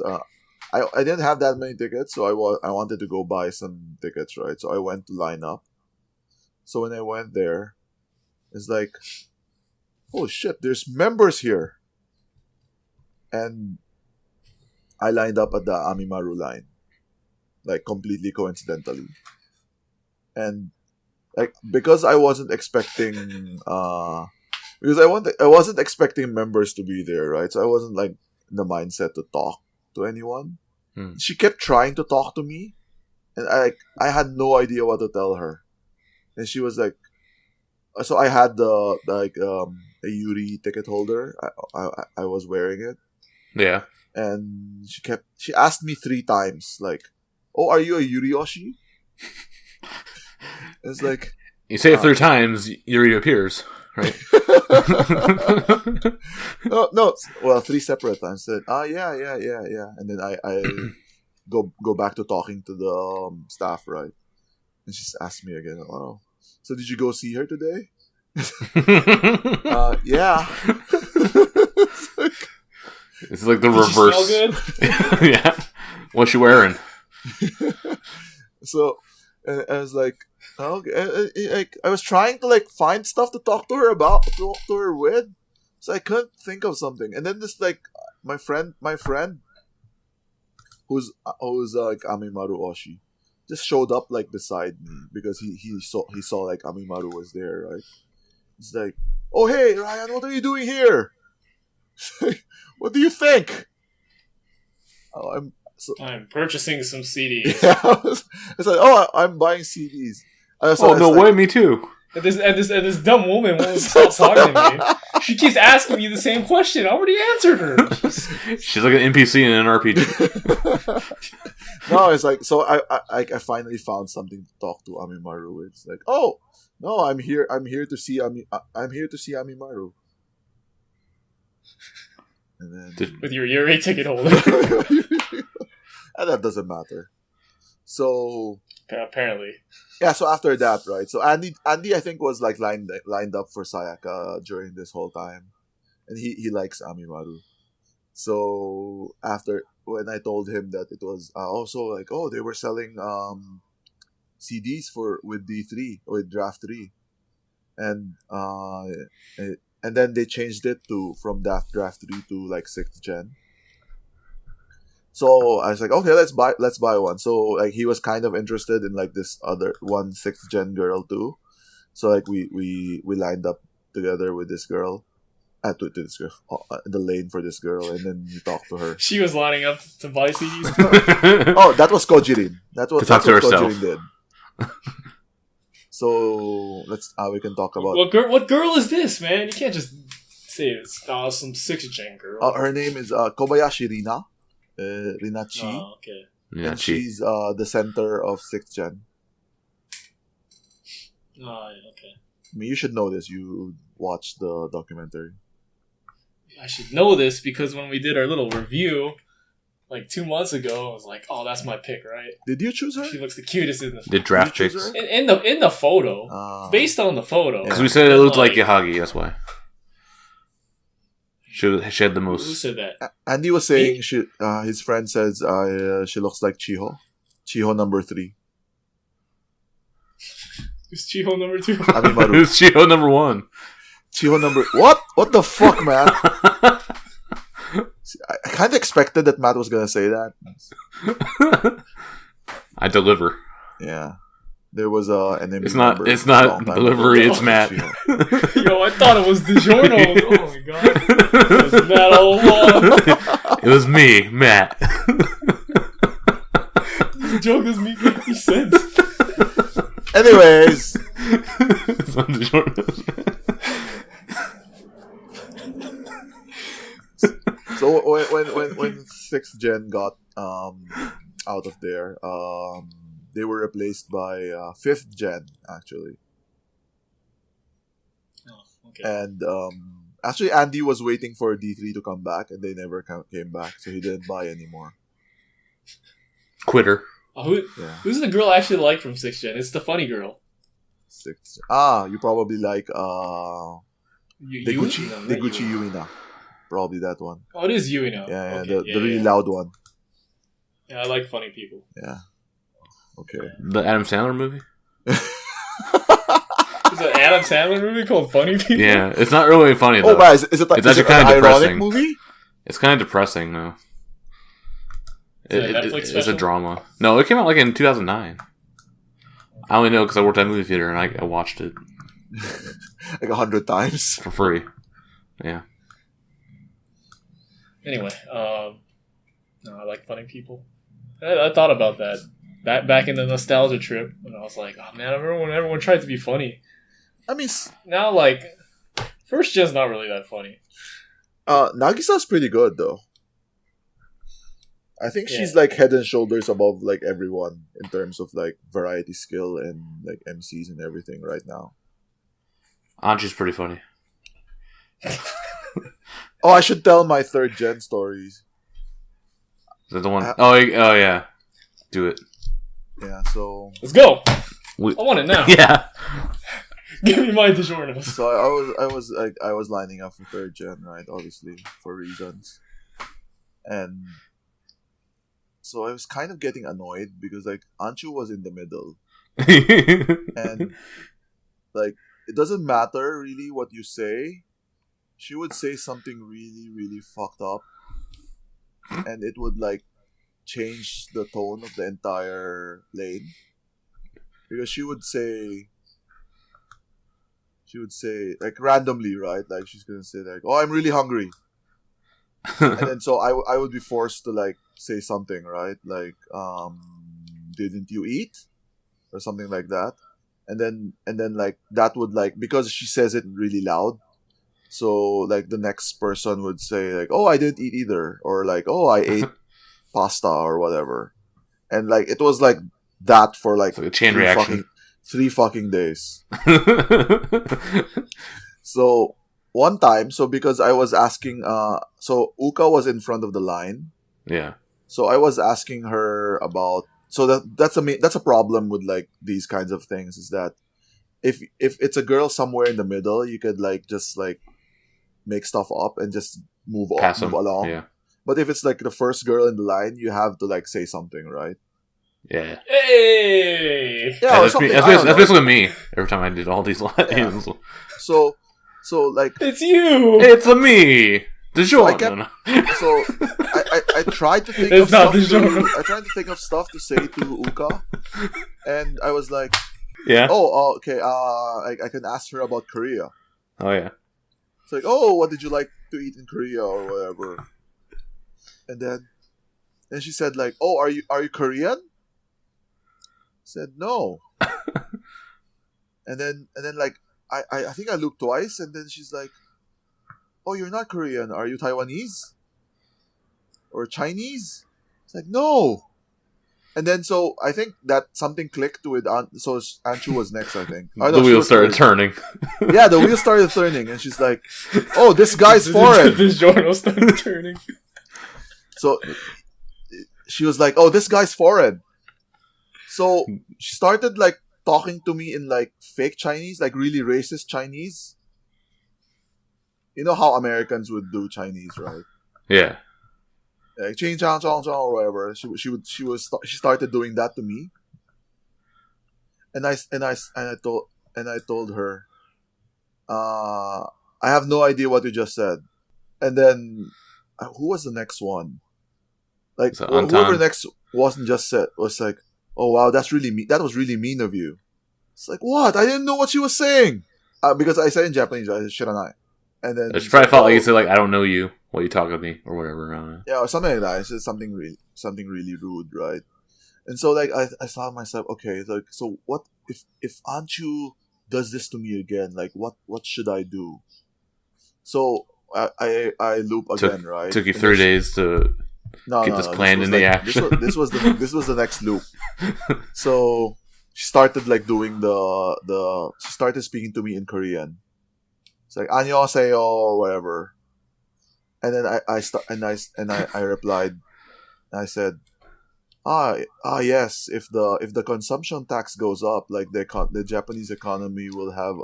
I didn't have that many tickets, so I wanted to go buy some tickets, right? So I went to line up. So when I went there, it's like, oh shit, there's members here. And I lined up at the Amimaru line, like completely coincidentally. And like because I wasn't expecting because I wasn't expecting members to be there, right? So I wasn't like in the mindset to talk to anyone. She kept trying to talk to me, and I had no idea what to tell her. And she was like, so I had the a Yuri ticket holder. I was wearing it. Yeah. And she asked me 3 times, like, "Oh, are you a Yurioshi?" It's like you say it 3 times, Yuri appears, right? no. Well, 3 separate times. Said, yeah. And then I go back to talking to the staff, right? And she asked me again, "Oh, so did you go see her today?" Yeah. It's like the Did reverse. She smell good? Yeah. What's she wearing? So I was like, okay. I was trying to like find stuff to talk to her with, so I couldn't think of something. And then this like my friend, who's like Amimaru Oshi, just showed up like beside me because he saw like Amimaru was there, right? He's like, "Oh hey Ryan, what are you doing here? What do you think?" Oh, I'm purchasing some CDs. Yeah, it's like, "Oh, I'm buying CDs." Oh no way, me too. And this dumb woman won't stop talking to me. She keeps asking me the same question. I already answered her. She's like an NPC in an RPG. No, it's like, so I finally found something to talk to Amimaru. It's like, oh no, I'm here to see Amimaru. And then With your Yuri ticket holder. and that doesn't matter. So Apparently. yeah, so after that, right? So Andy I think was like lined up for Sayaka during this whole time, and he likes Amimaru. So after, when I told him that it was also like, oh, they were selling CDs with D3 with Draft 3, and then they changed it from Draft 3 to like 6th gen. So I was like, okay, let's buy one. So like he was kind of interested in like this other 6th gen girl too. So like we lined up together with this girl, to this girl, the lane for this girl, and then we talked to her. She was lining up to buy CDs. Oh, that was Kojirin. That's what herself. Kojirin did. So we can talk about What girl is this, man? You can't just say it's some 6th gen girl. her name is Kobayashi Rina. Rina Chi. Oh, okay. Yeah, and she's the center of 6th gen. Oh, okay. I mean, you should know this. You watched the documentary. I should know this because when we did our little review like 2 months ago, I was like, "Oh, that's my pick, right?" Did you choose her? She looks the cutest in the the draft Did you choose chicks. her? in the photo. Based on the photo, Because we said it looked like Yahagi, that's why. She had the Who most. said that? Andy was saying his friend says she looks like Chiho. Chiho number 3. Who's Chiho number 2? Amimaru. Who's Chiho number 1? Chiho number... What? What the fuck, man? I kind of expected that Matt was going to say that. Oh, I deliver. Yeah. There was a NMB It's not number it's a long not time delivery, ago. it's Matt. Yo, I thought it was DiGornio. Oh my god. It was Matt all along. It was me, Matt. This joke doesn't make any sense. Anyways. It's not DiGornio. So when sixth gen got out of there, they were replaced by fifth gen actually, Oh, okay. and actually Andy was waiting for D3 to come back, and they never came back, so he didn't buy anymore. Quitter. Yeah. Who's the girl I actually like from 6th Gen? It's the funny girl. Sixth. You probably like Deguchi Yuina. Probably that one. Oh, it is Yui now. Yeah, Okay, the really loud one. Yeah, I like funny people. Yeah. Okay. The Adam Sandler movie? Is an Adam Sandler movie called Funny People? Yeah, it's not really funny though. Oh, guys, is it like It's is actually it an kinda ironic depressing. movie? It's kind of depressing though. Is it a Netflix It's special? a drama. No, it came out like in 2009. I only know because I worked at a movie theater and I watched it Like 100 times. for free. Yeah. Anyway, no, I like funny people. I thought about that back in the nostalgia trip when I was like, oh man, I remember when everyone tried to be funny. I mean, Now, like, 1st Gen's not really that funny. Nagisa's pretty good though. I think she's like head and shoulders above like everyone in terms of like variety skill and like MCs and everything right now. Anji's pretty funny. Oh, I should tell my 3rd gen stories. Is that the one? Oh yeah. Do it. Yeah, so Let's go! I We- want it now. Yeah. Give me my DiGornios. so I was lining up for 3rd gen, right? Obviously for reasons, and so I was kind of getting annoyed because like Anchu was in the middle, and like it doesn't matter really what you say. She would say something really, really fucked up, and it would like change the tone of the entire lane. Because she would say like randomly, right? Like she's gonna say like, "Oh, I'm really hungry," and then so I would be forced to like say something, right? Like, "Didn't you eat?" or something like that, and then like that would like because she says it really loud. So like the next person would say like, "Oh, I didn't eat either," or like, "Oh, I ate pasta," or whatever, and like it was like that for like, It's like a chain reaction. 3 fucking days. So one time, so because I was asking, so Uka was in front of the line, Yeah. so I was asking her about. So that's a problem with like these kinds of things is that if it's a girl somewhere in the middle, you could like just like make stuff up and just move Pass move him. along. Yeah. But if it's like the first girl in the line, you have to like say something, right? Yeah. Hey! Yeah, or That's, something. that's, I don't that's know. basically me every time I did all these lines. So like It's you! It's a me. DiGorno. so I tried to think It's of not stuff. DiGorno. I tried to think of stuff to say to Uka, and I was like, Yeah. "Oh, okay. I can ask her about Korea." Oh yeah. It's like, "Oh, what did you like to eat in Korea or whatever?" And then she said like, "Oh, are you Korean?" I said no. and then like I think I looked twice, and then she's like, "Oh, you're not Korean. Are you Taiwanese or Chinese?" It's like no. And then so I think that something clicked with so Anshu was next, I think. Oh, no, The she wheels was started third. turning. Yeah, the wheels started turning, and she's like, "Oh, this guy's foreign." DiGorno started turning. So she was like, "Oh, this guy's foreign." So she started like talking to me in like fake Chinese, like really racist Chinese. You know how Americans would do Chinese, right? Yeah. Like ching chang chong chong or whatever. She started doing that to me. And I told her, I have no idea what you just said. And then who was the next one? Like So whoever Anton. next wasn't just said was like, "Oh wow, that's really mean. That was really mean of you." It's like, what? I didn't know what she was saying because I said in Japanese, I said "shiranai," and then She probably felt like you said like I don't know you. Why you talking to me or whatever. I don't know. yeah, or something like that. I said something really rude, right? And so like I thought to myself, okay, like so what if Anchu does this to me again? Like what should I do? So I loop again, right? Took you 3 days to get this plan into action. This was the next loop. So she started like doing she started speaking to me in Korean. It's like 안녕하세요 or whatever. And then I replied. I said, yes, if the consumption tax goes up, like the Japanese economy will have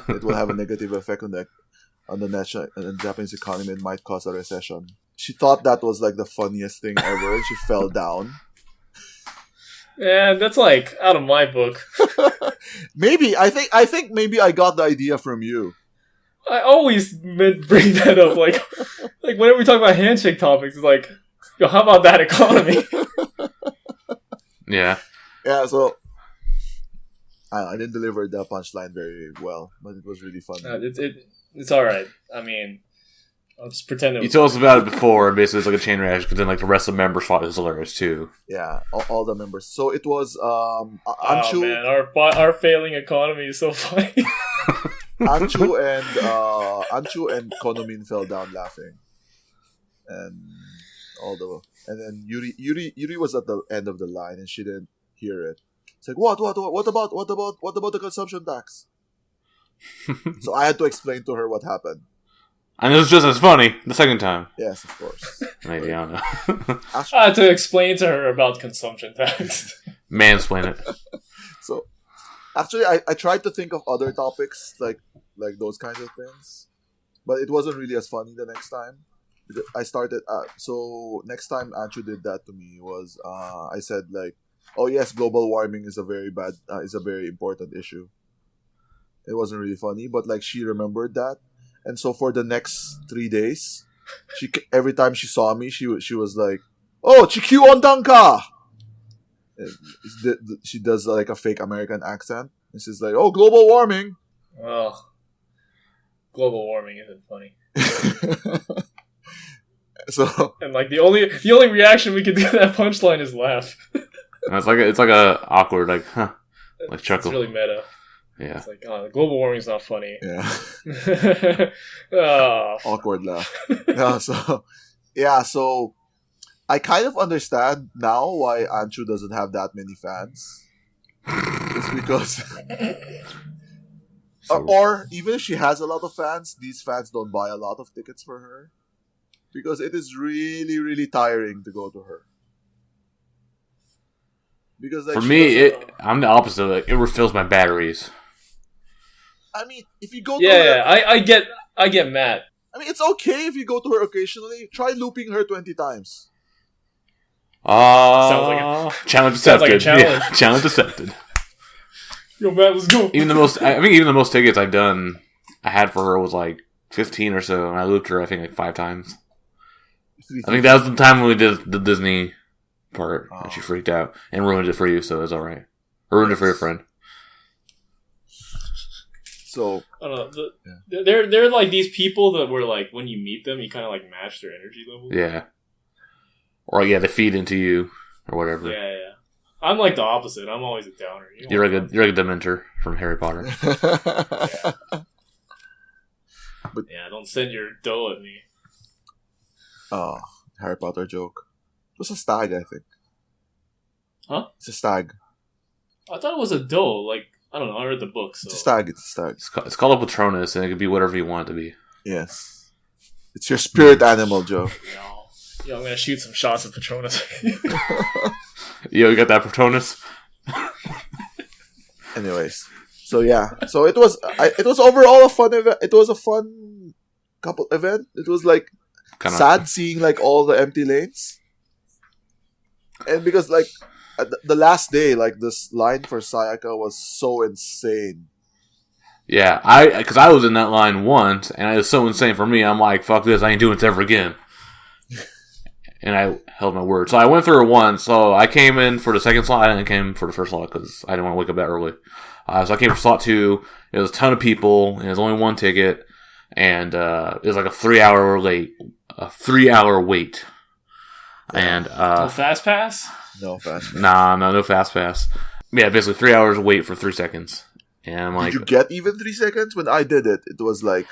it will have a negative effect on the Japanese economy and might cause a recession. She thought that was like the funniest thing ever, and she fell down. Yeah, that's like out of my book. Maybe I think maybe I got the idea from you. I always bring that up, like whenever we talk about handshake topics, it's like, yo, how about that economy? Yeah. Yeah. So I didn't deliver the punchline very well, but it was really fun. It's all right. I mean, I'll just pretend. You told us about it before, and basically it's like a chain reaction, because then like the rest of the members fought. It was hilarious too. Yeah, all the members. So it was Anshu. Oh man, our failing economy is so funny. Anshu and Konomin fell down laughing, and then Yuri was at the end of the line, and she didn't hear it. It's like what about the consumption tax? So I had to explain to her what happened. And it was just as funny the second time. Yes, of course. Maybe, I don't know. I had to explain to her about consumption tax. Mansplain it. So, actually, I tried to think of other topics, like those kinds of things. But it wasn't really as funny the next time. I started... so, next time Anshu did that to me was... I said, like, oh yes, global warming is a very important issue. It wasn't really funny, but like she remembered that. And so for the next 3 days, every time she saw me, she was like, "Oh, chikyu ondanka." She does like a fake American accent. And she's like, "Oh, global warming." Oh, global warming isn't funny. So and like the only reaction we could do to that punchline is laugh. It's like a awkward like chuckle. It's really meta. Yeah. It's like, global warming is not funny. Yeah. Oh. Awkward laugh. So I kind of understand now why Anshu doesn't have that many fans. It's because... or even if she has a lot of fans, these fans don't buy a lot of tickets for her. Because it is really, really tiring to go to her. Because like, for me, I'm the opposite. Like, it refills my batteries. I mean, if you go to her... Yeah, I get mad. I mean, it's okay if you go to her occasionally. Try looping her 20 times. Challenge accepted. Sounds like a challenge. Yeah, challenge accepted. Yo, man, let's go. Even the most tickets I had for her was like 15 or so, and I looped her, I think, like 5 times. I think that was the time when we did the Disney part, and she freaked out and ruined it for you, so it's alright. Ruined it for your friend. So I don't know. They're like these people that were like, when you meet them, you kind of like match their energy level. Yeah. Or they feed into you or whatever. Yeah. I'm like the opposite. I'm always a downer. You're like a Dementor from Harry Potter. But don't send your dough at me. Oh, Harry Potter joke. It was a stag, I think. Huh? It's a stag. I thought it was a doe. Like, I don't know. I read the book. So. It's a stag. It's called a Patronus, and it could be whatever you want it to be. Yes. It's your spirit animal, Joe. Yo, I'm going to shoot some shots of Patronus. Yo, you got that Patronus? Anyways. So, yeah. So, it was overall a fun event. It was a fun couple event. It was, like, sad seeing, like, all the empty lanes. And because, like, the last day, like, this line for Sayaka was so insane. Yeah, because I was in that line once, and it was so insane for me. I'm like, fuck this, I ain't doing this ever again. And I held my word. So I went through it once. So I came in for the second slot, and I came for the first slot because I didn't want to wake up that early. So I came for slot 2. It was a ton of people, and there's only one ticket, and it was like a 3-hour wait. And no fast pass? No fast pass. No fast pass. Yeah, basically 3 hours wait for 3 seconds. And I'm like, did you get even 3 seconds? When I did it, it was like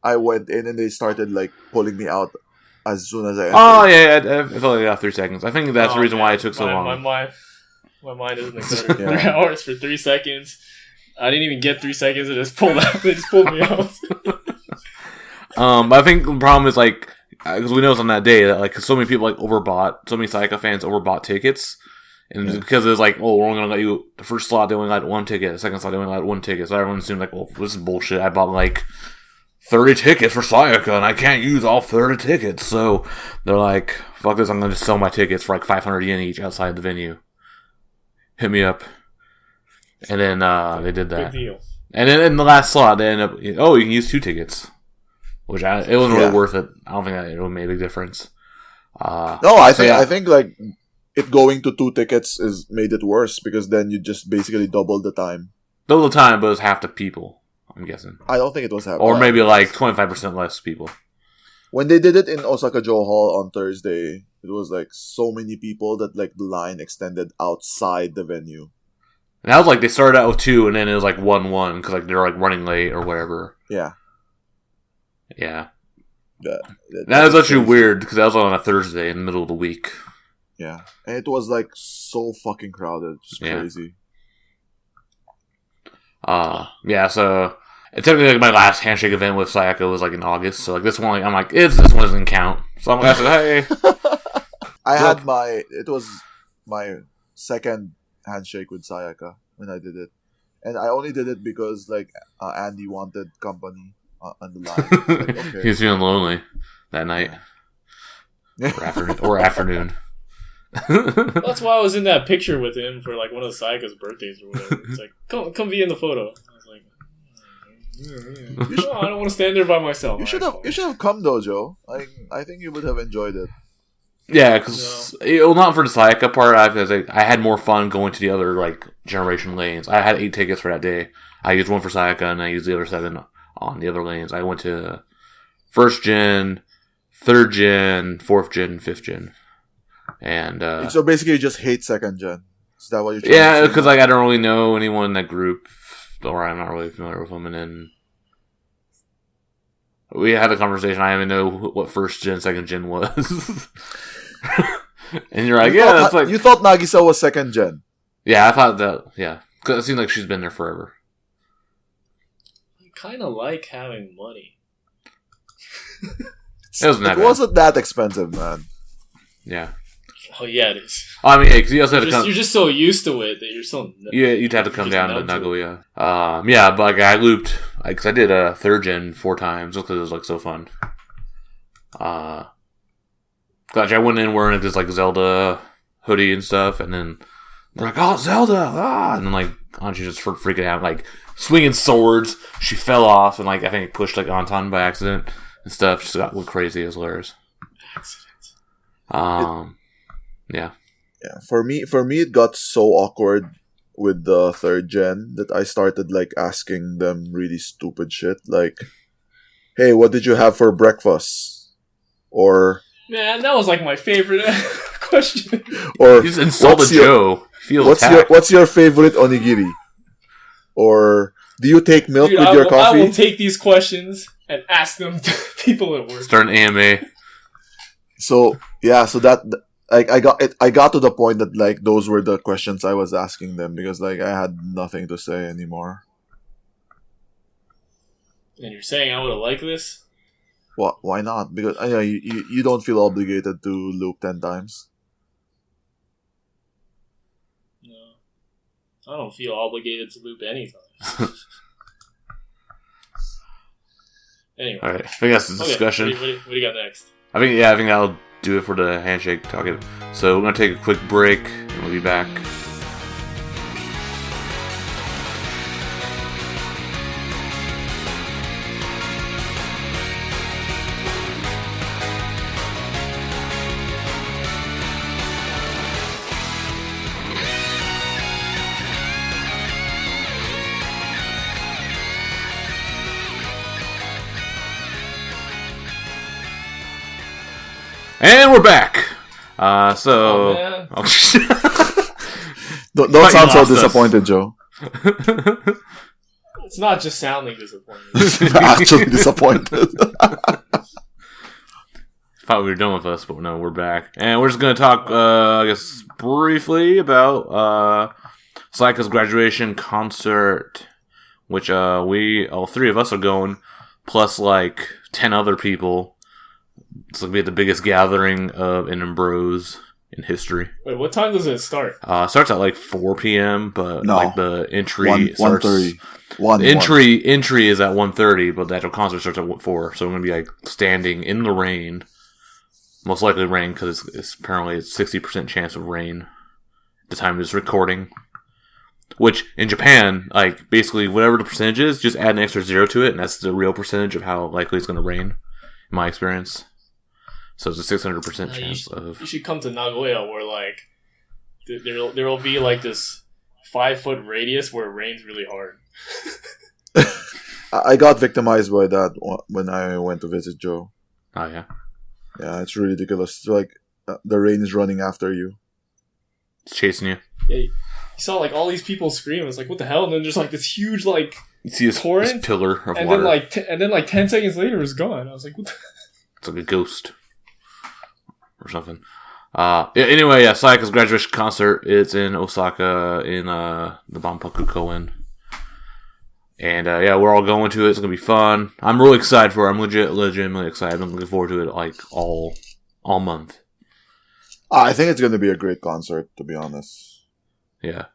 I went in and they started like pulling me out as soon as I entered. Oh yeah, I felt like I got 3 seconds. I think that's the reason why it took so long. My mind isn't exactly 3 hours for 3 seconds. I didn't even get 3 seconds. They just pulled out. They just pulled me out. But I think the problem is like because we know it's on that day that like so many people like overbought. So many Sayaka fans overbought tickets. And because it was like, oh, we're only going to let you, the first slot, they only let 1 ticket. The second slot, they only let 1 ticket. So everyone assumed like, well, this is bullshit. I bought like 30 tickets for Sayaka, and I can't use all 30 tickets. So they're like, fuck this, I'm going to just sell my tickets for like 500 yen each outside the venue. Hit me up. And then they did that. Good deal. And then in the last slot, they ended up, oh, you can use 2 tickets. Which it wasn't really worth it. I don't think that it really made a big difference. I think like it going to 2 tickets made it worse because then you just basically doubled the time. Double the time, but it was half the people, I'm guessing. I don't think it was half. Or maybe like 25% less people. When they did it in Osaka Joe Hall on Thursday, it was like so many people that like the line extended outside the venue. And that was like they started out with 2 and then it was like 1-1 because like they're like running late or whatever. Yeah. Yeah. That was actually weird because that was on a Thursday in the middle of the week. Yeah. And it was like so fucking crowded. It's crazy. Yeah, so it's technically like my last handshake event with Sayaka was like in August. So like this one, like, I'm like, this one doesn't count. So I'm like, I said, hey. It was my second handshake with Sayaka when I did it. And I only did it because like Andy wanted company on the line. Like, okay. He was feeling lonely that night. Or afternoon. That's why I was in that picture with him for like one of Sayaka's birthdays or whatever. It's like, come be in the photo. I was like, I don't want to stand there by myself. You should have come though, Joe. I think you would have enjoyed it. Yeah, because not for the Sayaka part. I had more fun going to the other like generation lanes. I had 8 tickets for that day. I used 1 for Sayaka and I used the other 7 on the other lanes. I went to 1st gen, 3rd gen, 4th gen, 5th gen. And so basically you just hate 2nd gen. Is that what you're trying to say? Because like I don't really know anyone in that group, or I'm not really familiar with them. And then we had a conversation. I didn't even know what 1st gen, 2nd gen was. And you're like, that's like... You thought Nagisa was 2nd gen. Yeah, I thought that, because it seems like she's been there forever. I kind of like having money. It wasn't that expensive, man. Yeah. Oh, yeah, it is. I mean, because you also had to come... You're just so used to it that you're so... Yeah, you'd have to come down to Nagoya. Yeah, but like, I looped... Because I did a 3rd gen 4 times, just because it was like so fun. Gosh, I went in wearing this like Zelda hoodie and stuff, and then they're like, "Oh, Zelda!" And then like Anji just freaking out, like swinging swords. She fell off, and like I think pushed like Anton by accident and stuff. She went crazy. It was hilarious. Accident. Yeah. For me, it got so awkward with the 3rd gen that I started like asking them really stupid shit, like, "Hey, what did you have for breakfast?" Or man, that was like my favorite question. Or you just insulted Joe. What's your favorite onigiri? Or do you take milk with your coffee? I will take these questions and ask them to people at work. Start an AMA. So that like I got to the point that like those were the questions I was asking them because like I had nothing to say anymore. And you're saying I would have liked this? Well, why not? Because you don't feel obligated to loop 10 times. No, I don't feel obligated to loop any times. Anyway, all right. I think that's the discussion. What do you got next? I think that'll do it for the handshake talking. So we're gonna take a quick break, and we'll be back. And we're back. Oh, don't sound so disappointed, Joe. It's not just sounding disappointed. Actually disappointed. Thought we were done with us, but no, we're back. And we're just going to talk, I guess, briefly about Sayaka's graduation concert, which all three of us are going, plus like 10 other people. It's going to be the biggest gathering of NM Bros in history. Wait, what time does it start? It starts at like 4 p.m., but like the entry starts... 1:30. Entry is at 1:30, but the actual concert starts at 4, so we're going to be like standing in the rain. Most likely rain, because it's apparently a 60% chance of rain at the time of this recording. Which, in Japan, like, basically, whatever the percentage is, just add an extra 0 to it, and that's the real percentage of how likely it's going to rain, in my experience. So it's a 600% chance of... You should come to Nagoya, where, like, there will be, like, this 5-foot radius where it rains really hard. I got victimized by that when I went to visit Joe. Oh, yeah? Yeah, it's really ridiculous. It's like the rain is running after you. It's chasing you. Yeah, you saw like all these people scream. It's like, what the hell? And then there's like this huge like you see this pillar of and water. Then like 10 seconds later it's gone. I was like, what the... It's like a ghost or something. Anyway, yeah, Sayaka's graduation concert. It's in Osaka in the Banpaku Koen. And yeah, we're all going to it. It's gonna be fun. I'm really excited for it. I'm legitimately excited. I'm looking forward to it like all month. I think it's gonna be a great concert, to be honest. Yeah,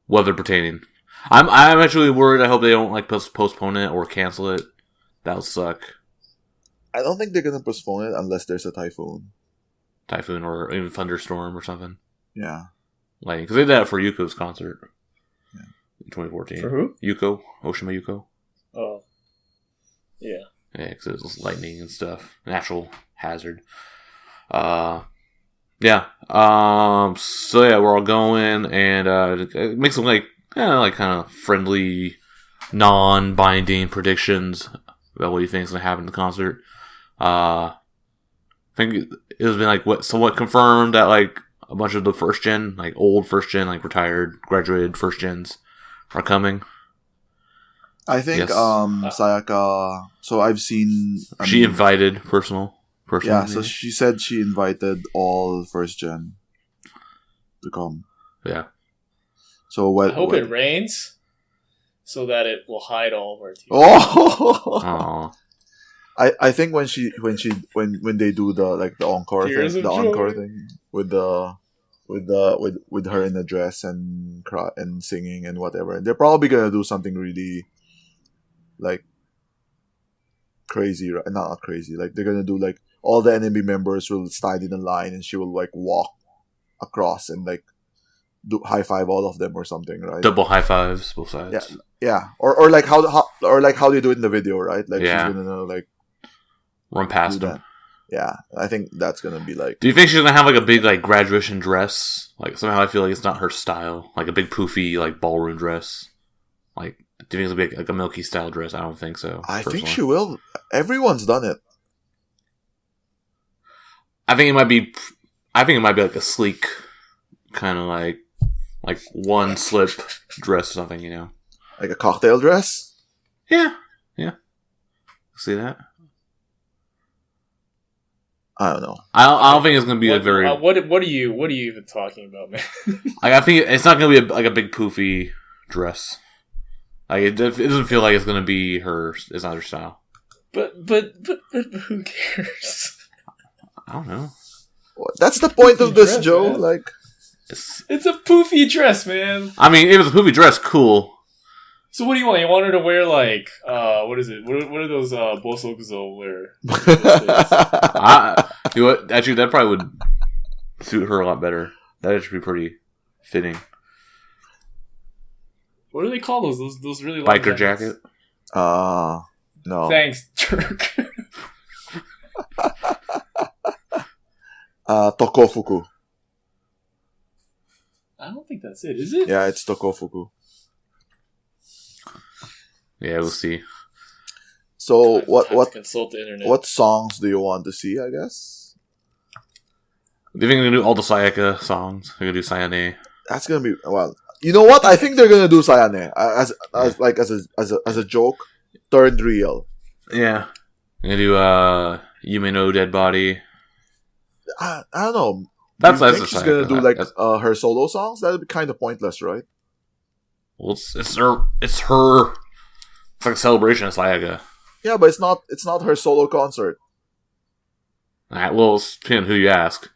weather pertaining. I'm actually worried. I hope they don't like postpone it or cancel it. That'll suck. I don't think they're gonna postpone it unless there's a typhoon. Typhoon or even thunderstorm or something. Yeah, like because they did that for Yuko's concert. 2014. For who? Yuko. Oshima Yuko. Oh. Yeah. Yeah, because it was lightning and stuff. Natural hazard. Yeah. So yeah, we're all going, and it makes them like kind of friendly, non-binding predictions about what you think is going to happen in the concert. I think it has been like somewhat confirmed that like a bunch of the first gen, like old first gen, like retired, graduated first gens are coming. I think yes. Sayaka. So I've seen. She invited personally. Yeah, so she said she invited all first gen to come. Yeah. So what? I hope it rains, so that it will hide all of our tears. Oh. I think when they do the encore Tears thing, of the joy. encore thing with her in a dress and singing and whatever, they're probably gonna do something really like crazy, right? Not crazy. Like they're gonna do like all the NMB members will stand in a line and she will like walk across and like do high five all of them or something, right? Double high fives, both sides. Yeah. Or like how they do it in the video, right? Like she's gonna like run past them. Yeah, I think that's gonna be like. Do you think she's gonna have like a big like graduation dress? Like somehow I feel like it's not her style. Like a big poofy like ballroom dress. Like do you think it'll be like a Milky style dress? I don't think so. I think she will. Everyone's done it. I think it might be like a sleek kind of like one slip dress or something. You know, like a cocktail dress. Yeah. See that? I don't know. I don't think it's gonna be a very. What are you even talking about, man? I think it's not gonna be like a big poofy dress. Like it doesn't feel like it's gonna be her. It's not her style. But who cares? I don't know. That's the point of this, dress, Joe. man. Like it's a poofy dress, man. I mean, if it's a poofy dress, cool. So what do you want? You want her to wear like what is it? What are those bosokuzo wear? You know what? Actually, that probably would suit her a lot better. That should be pretty fitting. What do they call those? Those really long Biker jacket. No. Thanks, jerk. Tokofuku. I don't think that's it. Is it? Yeah, it's Tokofuku. Yeah, we'll see. So Time to consult the internet. what songs do you want to see? I guess Do you think they're gonna do all the Sayaka songs? They're gonna do Sayane. that's gonna be You know what? I think they're gonna do Sayane as a joke turned real. Yeah. I'm gonna do Yume no Dead Body. I don't know. That's Do you think she's gonna do like her solo songs? That'd be kind of pointless, right? Well, it's her. It's like a celebration of Sayaka. Yeah, but it's not her solo concert. Alright, well, it's depending on who you ask.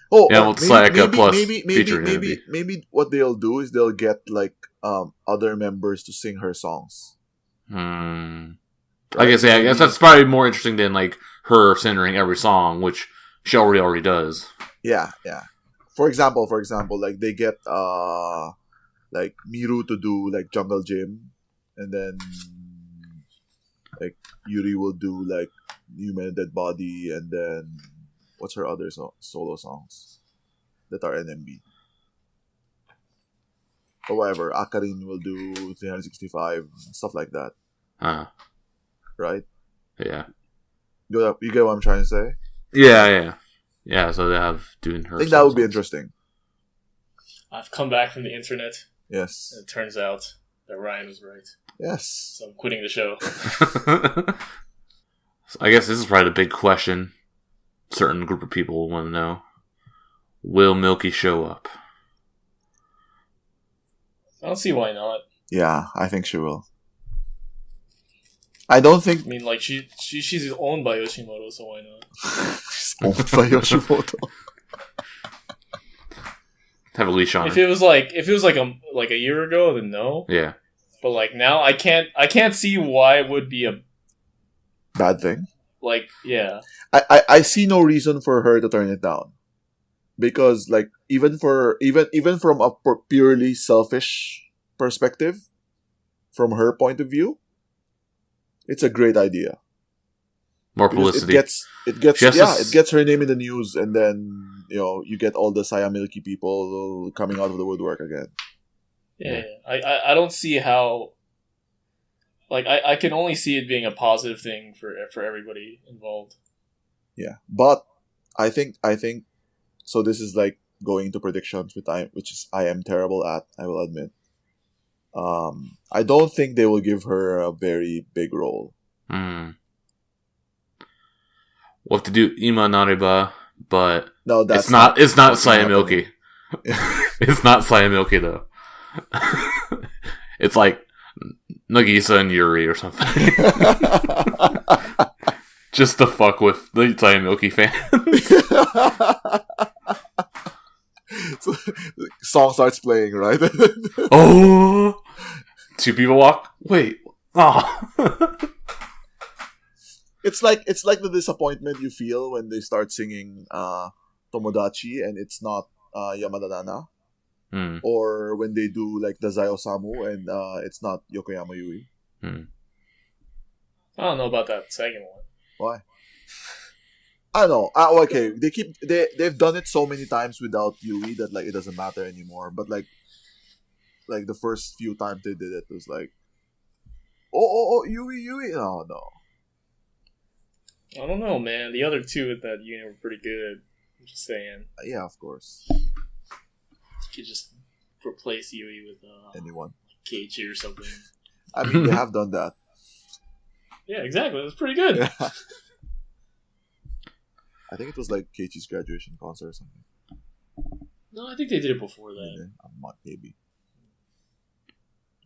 Oh, yeah, well, Sayaka plus featuring NMB. maybe what they'll do is they'll get like other members to sing her songs. I guess that's probably more interesting than like her centering every song, which she already does. Yeah. For example, like they get like Miru to do like Jungle Gym, and then like Yuri will do like Human Dead Body, and then what's her other solo songs that are NMB? Or whatever. Akarin will do 365, stuff like that. Right? Yeah. You get what I'm trying to say? Yeah, so they have doing her. I think that would be interesting. I've come back from the internet. Yes. And it turns out that Ryan was right. Yes. So I'm quitting the show. So I guess this is probably the big question. Certain group of people will want to know: will Milky show up? I don't see why not. Yeah, I think she will. I don't think. I mean, like she's owned by Yoshimoto, so why not? She's owned by Yoshimoto. Have a leash on. If it was like a year ago, then no. Yeah. But like now, I can't see why it would be a bad thing. Like, yeah. I see no reason for her to turn it down, because like even from a purely selfish perspective, from her point of view, it's a great idea. More publicity. It gets her name in the news, and then you get all the Saya Milky people coming out of the woodwork again. Yeah. I don't see how. Like I can only see it being a positive thing for everybody involved. Yeah, but I think so. This is like going into predictions, which I am terrible at. I will admit. I don't think they will give her a very big role. We'll have to do Ima Nareba, but no, it's not Saya Milky. It's not Saya Milky though. It's like Nagisa and Yuri or something. Just to fuck with the Saya Milky fans. So, song starts playing, right? Oh, two people walk. Wait, oh. It's like the disappointment you feel when they start singing Tomodachi and it's not Yamada Nana. Or when they do like the Zayo Samu and it's not Yokoyama Yui. I don't know about that second one. Why? I don't know. Okay, they've done it so many times without Yui that like it doesn't matter anymore. But like the first few times they did it was like, oh Yui. Oh no. I don't know, man. The other two at that unit were pretty good. I'm just saying. Yeah, of course. You could just replace Yui with anyone, Keiichi or something. I mean, they have done that. Yeah, exactly. It was pretty good. Yeah. I think it was like Keiichi's graduation concert or something. No, I think they did it before that. Maybe.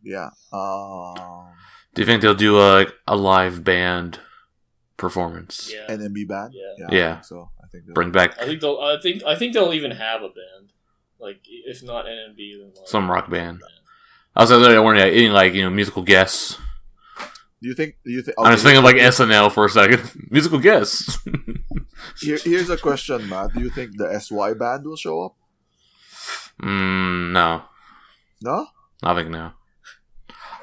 Yeah. Do you think they'll do a live band performance? Yeah. NMB band? Yeah. So I think bring back. I think they'll even have a band. Like, if not NMB, then like some rock band. I was wondering any like musical guests. Do you think? Okay, I'm just thinking of like SNL for a second. Musical guests. Here's a question, Matt. Do you think the SY band will show up? No. No? I think no.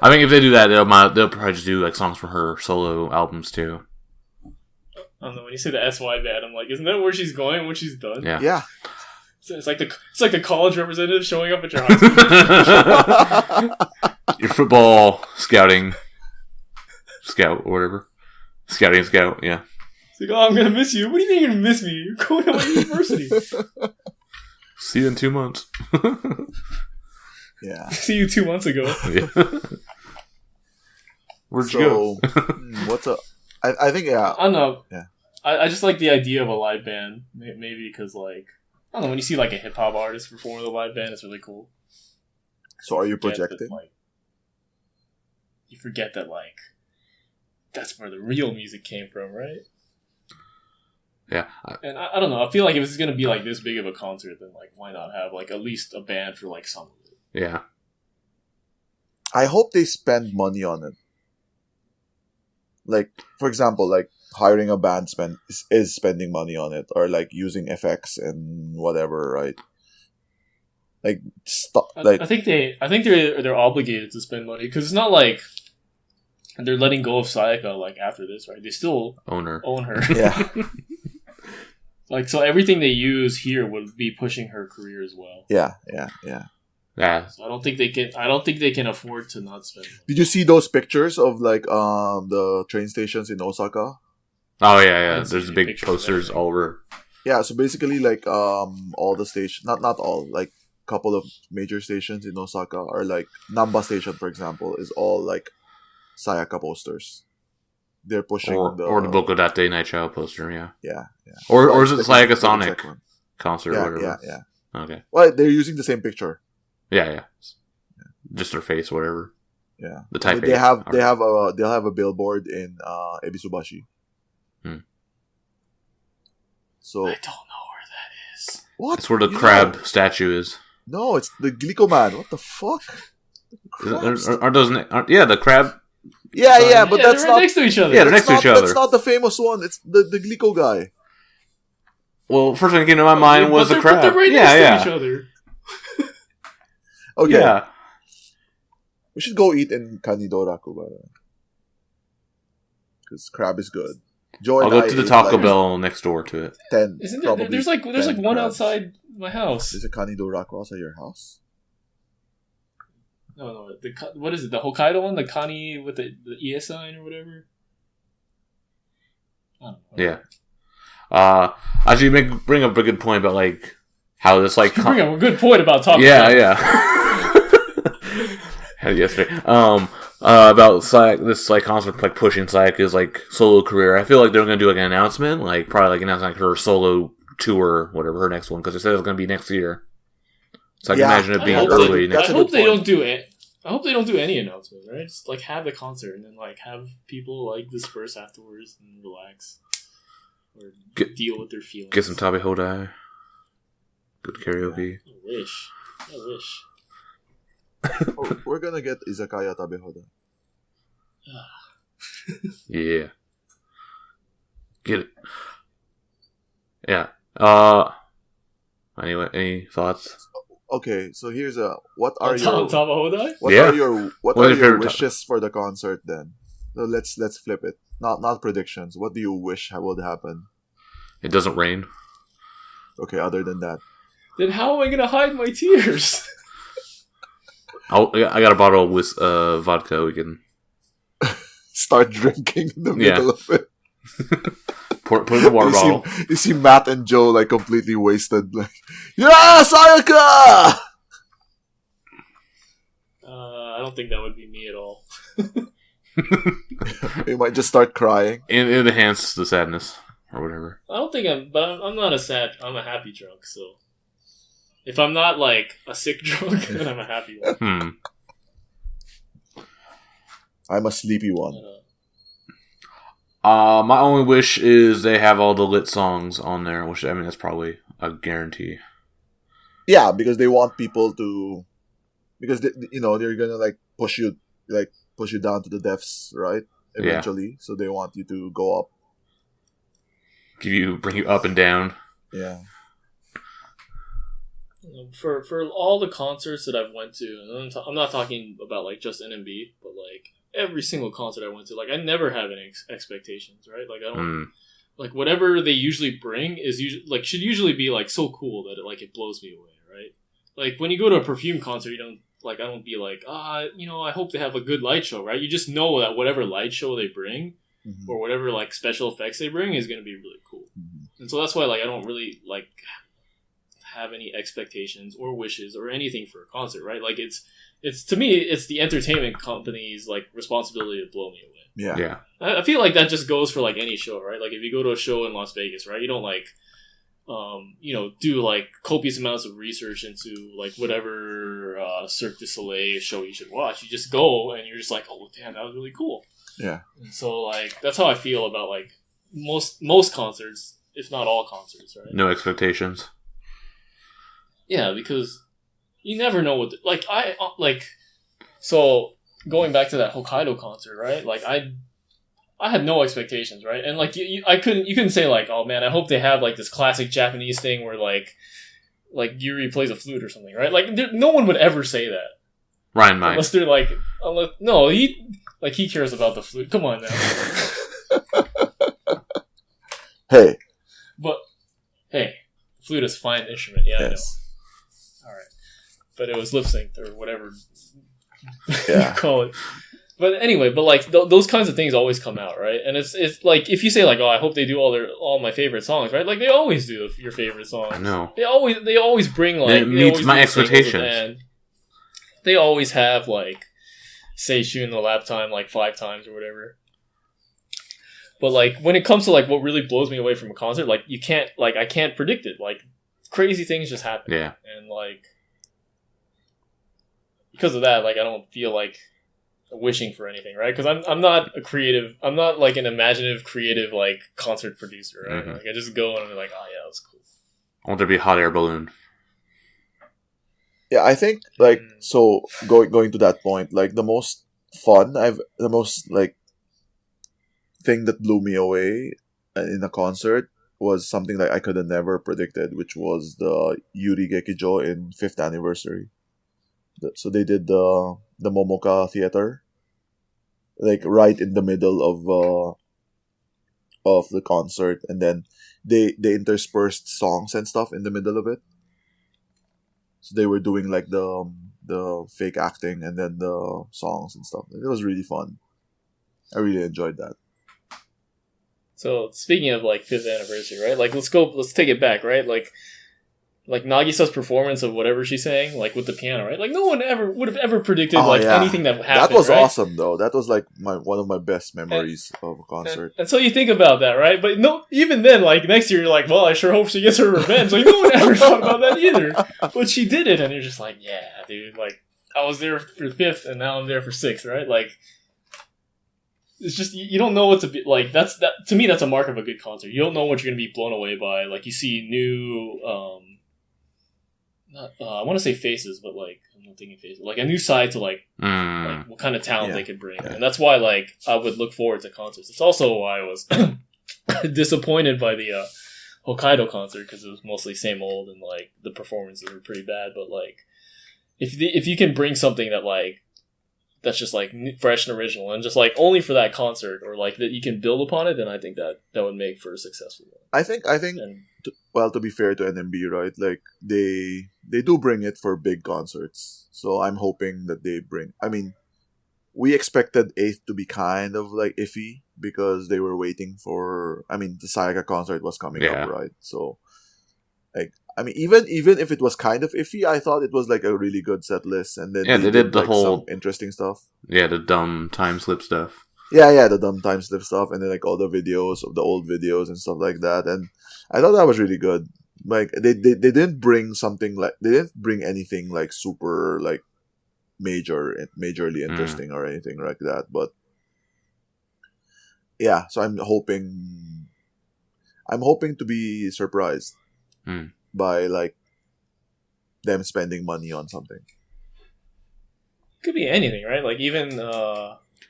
I think if they do that, they'll probably just do like songs for her solo albums too. I don't know. When you say the SY band, I'm like, isn't that where she's going when she's done? Yeah. It's like the college representative showing up at your high school. Your football scouting scout or whatever. Scouting scout, yeah. It's like, oh, I'm gonna miss you. What do you mean you're gonna miss me? You're going to my university. See you in 2 months. Yeah. See you 2 months ago. Yeah. Where'd you go? What's up? I think, yeah. I don't know. Yeah. I just like the idea of a live band. Maybe because, like, I don't know, when you see, like, a hip-hop artist perform with a live band, it's really cool. So are you projecting? You forget that, like, that's where the real music came from, right? Yeah. And I don't know. I feel like if it's going to be, like, this big of a concert, then, like, why not have, like, at least a band for, like, some of it? Yeah. I hope they spend money on it. Like, for example, like, hiring a band is spending money on it, or like using effects and whatever, right? Like, I think they're obligated to spend money because it's not like they're letting go of Sayaka like after this, right? They still own her. Yeah. Like, so everything they use here would be pushing her career as well. Yeah. So I don't think they can afford to not spend money. Did you see those pictures of like the train stations in Osaka? Oh yeah. There's big posters all over. Yeah, so basically like all the stations, not all, like couple of major stations in Osaka are like Namba Station, for example, is all like Sayaka posters. They're pushing or the Boku Date Naichau poster, yeah. Yeah. Or is it Sayaka Sonic concert or whatever? Yeah. Okay. Well, they're using the same picture. Yeah. Just her face, whatever. Yeah. The type. They'll have a billboard in Ebisubashi. So I don't know where that is. What? That's where the crab statue is. No, it's the Glico Man. What the fuck? Aren't those? The crab. Yeah, but that's they're not next to each other. Yeah, they're next to each other. That's not the famous one. It's the Glico guy. Well, first thing that came to my mind was the crab. They're right next to each other. Okay. Yeah. We should go eat in Kanidoraku, by the way. Because crab is good. I'll go to the Taco Bell next door to it. Isn't there? There's like one outside my house. Is it Kanidoraku outside your house? No. What is it? The Hokkaido one? The Kani with the ES sign or whatever? I don't know. Yeah. Actually, you bring up a good point about like how this like you bring up a good point about Taco Bell. Yeah. Had it yesterday. About this like concert like pushing Sayaka's like solo career. I feel like they're gonna do like an announcement, like probably like announcing like her solo tour, whatever her next one, because they said it's gonna be next year. So I can imagine it being early next year. I hope they don't do it. I hope they don't do any announcement, right? Just like have the concert and then like have people like disperse afterwards and relax or deal with their feelings. Get some tabe hodai. Good karaoke. I wish. We're gonna get izakaya tabehoda. Yeah. Get it. Yeah. Anyway, any thoughts? Okay, so here's what are your wishes for the concert then? So let's flip it. Not predictions. What do you wish would happen? It doesn't rain. Okay, other than that. Then how am I gonna hide my tears? I got a bottle of vodka. We can start drinking in the middle of it. Put in the water bottle. You see Matt and Joe like completely wasted. Like, yeah, Sayaka! I don't think that would be me at all. You might just start crying. It enhances the sadness or whatever. I don't think I'm not a sad. I'm a happy drunk. So if I'm not like a sick drunk, then I'm a happy one. I'm a sleepy one. My only wish is they have all the lit songs on there, which I mean that's probably a guarantee. Yeah, because they want people to, because they're gonna like push you down to the depths, right? Eventually, yeah. So they want you to go up, bring you up and down. Yeah. For all the concerts that I've went to, and I'm not talking about like just NMB, but like every single concert I went to, like I never have any expectations, right? Like I don't like whatever they usually bring should usually be like so cool that it blows me away, right? Like when you go to a Perfume concert, I don't be like I hope they have a good light show, right? You just know that whatever light show they bring or whatever like special effects they bring is going to be really cool, and so that's why like I don't really like have any expectations or wishes or anything for a concert, right? Like it's to me, it's the entertainment company's like responsibility to blow me away. Yeah. I feel like that just goes for like any show, right? Like if you go to a show in Las Vegas, right, you don't like do like copious amounts of research into like whatever Cirque du Soleil show you should watch. You just go and you're just like, oh damn, that was really cool. Yeah. And so like that's how I feel about like most concerts, if not all concerts, right? No expectations. Yeah, because you never know what so going back to that Hokkaido concert, right? Like I had no expectations, right? And like you couldn't say like, oh man, I hope they have like this classic Japanese thing where like Yuri plays a flute or something, right? Like no one would ever say that. Ryan might. Unless they're like, he cares about the flute. Come on now. Hey. But hey, flute is a fine instrument. Yeah, Yes. I know. All right, but it was lip synced or whatever Yeah. you call it. But anyway, like those kinds of things always come out, right? And it's like if you say like, oh, I hope they do all my favorite songs, right? Like they always do your favorite songs. I know. They always bring like it meets my expectations. And they always have like Seishun the lap time like 5 times or whatever. But like when it comes to like what really blows me away from a concert, like I can't predict it. Like crazy things just happen. Yeah. And like because of that, like I don't feel like wishing for anything, right? Because I'm not a creative. I'm not like an imaginative, creative like concert producer, right? Mm-hmm. Like I just go and I'm like, oh yeah, that's cool. I want there to be a hot air balloon. Yeah, I think like so going to that point, like the most thing that blew me away in a concert was something that I could have never predicted, which was the Yuri Gekijo in 5th anniversary. So they did the Momoka Theater, like right in the middle of the concert, and then they interspersed songs and stuff in the middle of it. So they were doing like the fake acting and then the songs and stuff. It was really fun. I really enjoyed that. So speaking of like 5th anniversary, right? Like let's take it back, right? Like Nagisa's performance of whatever she's saying, like with the piano, right? Like no one would have ever predicted anything that would happen. That was right? awesome, though. That was like one of my best memories of a concert. And so you think about that, right? But no, even then, like next year, you're like, well, I sure hope she gets her revenge. Like no one ever thought about that either. But she did it, and you're just like, yeah, dude. Like I was there for 5th, and now I'm there for 6th, right? Like it's just you don't know what to be like. That to me, that's a mark of a good concert. You don't know what you're going to be blown away by. Like you see new. I want to say faces, but like I'm not thinking faces. Like a new side to like what kind of talent they could bring, and that's why like I would look forward to concerts. It's also why I was disappointed by the Hokkaido concert because it was mostly same old and like the performances were pretty bad. But like if you can bring something that like that's just like fresh and original and just like only for that concert or like that you can build upon it, then I think that would make for a successful one. I think. To be fair to NMB, right? Like they do bring it for big concerts, so I'm hoping that they bring. I mean, we expected 8th to be kind of like iffy because they were waiting for. I mean, the Sayaka concert was coming up, right? So, like, I mean, even if it was kind of iffy, I thought it was like a really good set list, and then they did the whole some interesting stuff. Yeah, the dumb time slip stuff. Yeah, the dumb time slip stuff, and then like all the videos of the old videos and stuff like that, and I thought that was really good. Like they didn't bring anything like super like majorly interesting or anything like that, but yeah. So I'm hoping to be surprised by like them spending money on something. Could be anything, right? Like even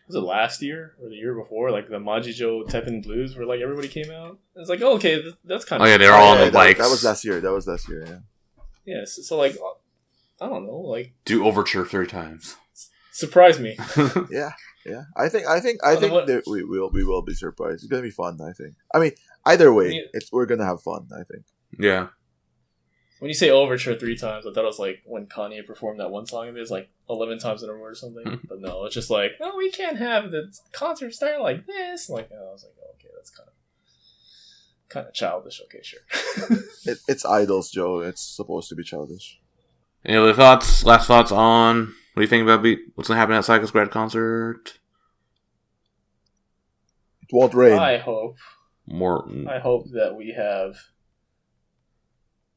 was it last year or the year before? Like the Majijo Teppen Blues, where like everybody came out. It's like, oh, okay, that's kind of. Oh yeah, they're all on the bikes. That was last year. Yeah. Yeah. So like, I don't know, like do Overture 3 times. Surprise me. Yeah. I think that we will be surprised. It's gonna be fun. I think. I mean, either way, we're gonna have fun. I think. Yeah. When you say Overture 3 times, I thought it was like when Kanye performed that one song of his like 11 times in a row or something. But no, it's just like, oh, we can't have the concert start like this. Like, I was like, oh, okay, that's kind of childish. Okay, sure. It's idols, Joe. It's supposed to be childish. Any other thoughts? Last thoughts on what do you think about what's going to happen at Sayaka's grad concert? It won't rain. I hope that we have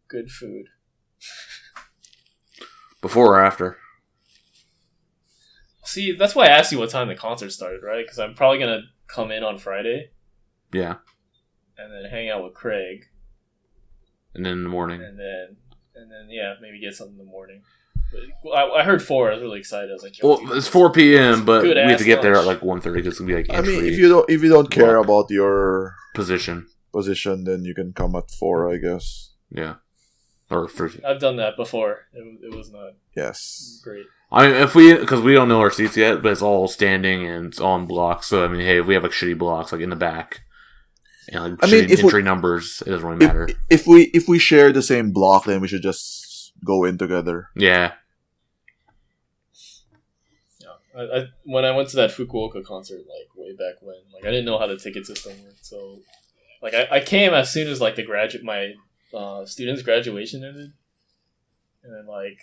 good food. Before or after? See, that's why I asked you what time the concert started, right? Because I'm probably going to come in on Friday. Yeah. And then hang out with Craig. And then in the morning. And then yeah, maybe get something in the morning. But I heard 4. I was really excited. I was like, well, it's 4 p.m., but we have to get there at like 1:30 because it's going to be like entry. I mean, if you don't care about your position, then you can come at 4, I guess. Yeah. Or 3. I've done that before. It was not great. I mean, because we don't know our seats yet, but it's all standing and it's all in blocks. So I mean, hey, if we have like shitty blocks like in the back, and like entry numbers, it doesn't really matter. If we share the same block, then we should just go in together. Yeah. When I went to that Fukuoka concert, like way back when, like I didn't know how the ticket system worked, so like I came as soon as like my students' graduation ended, and then like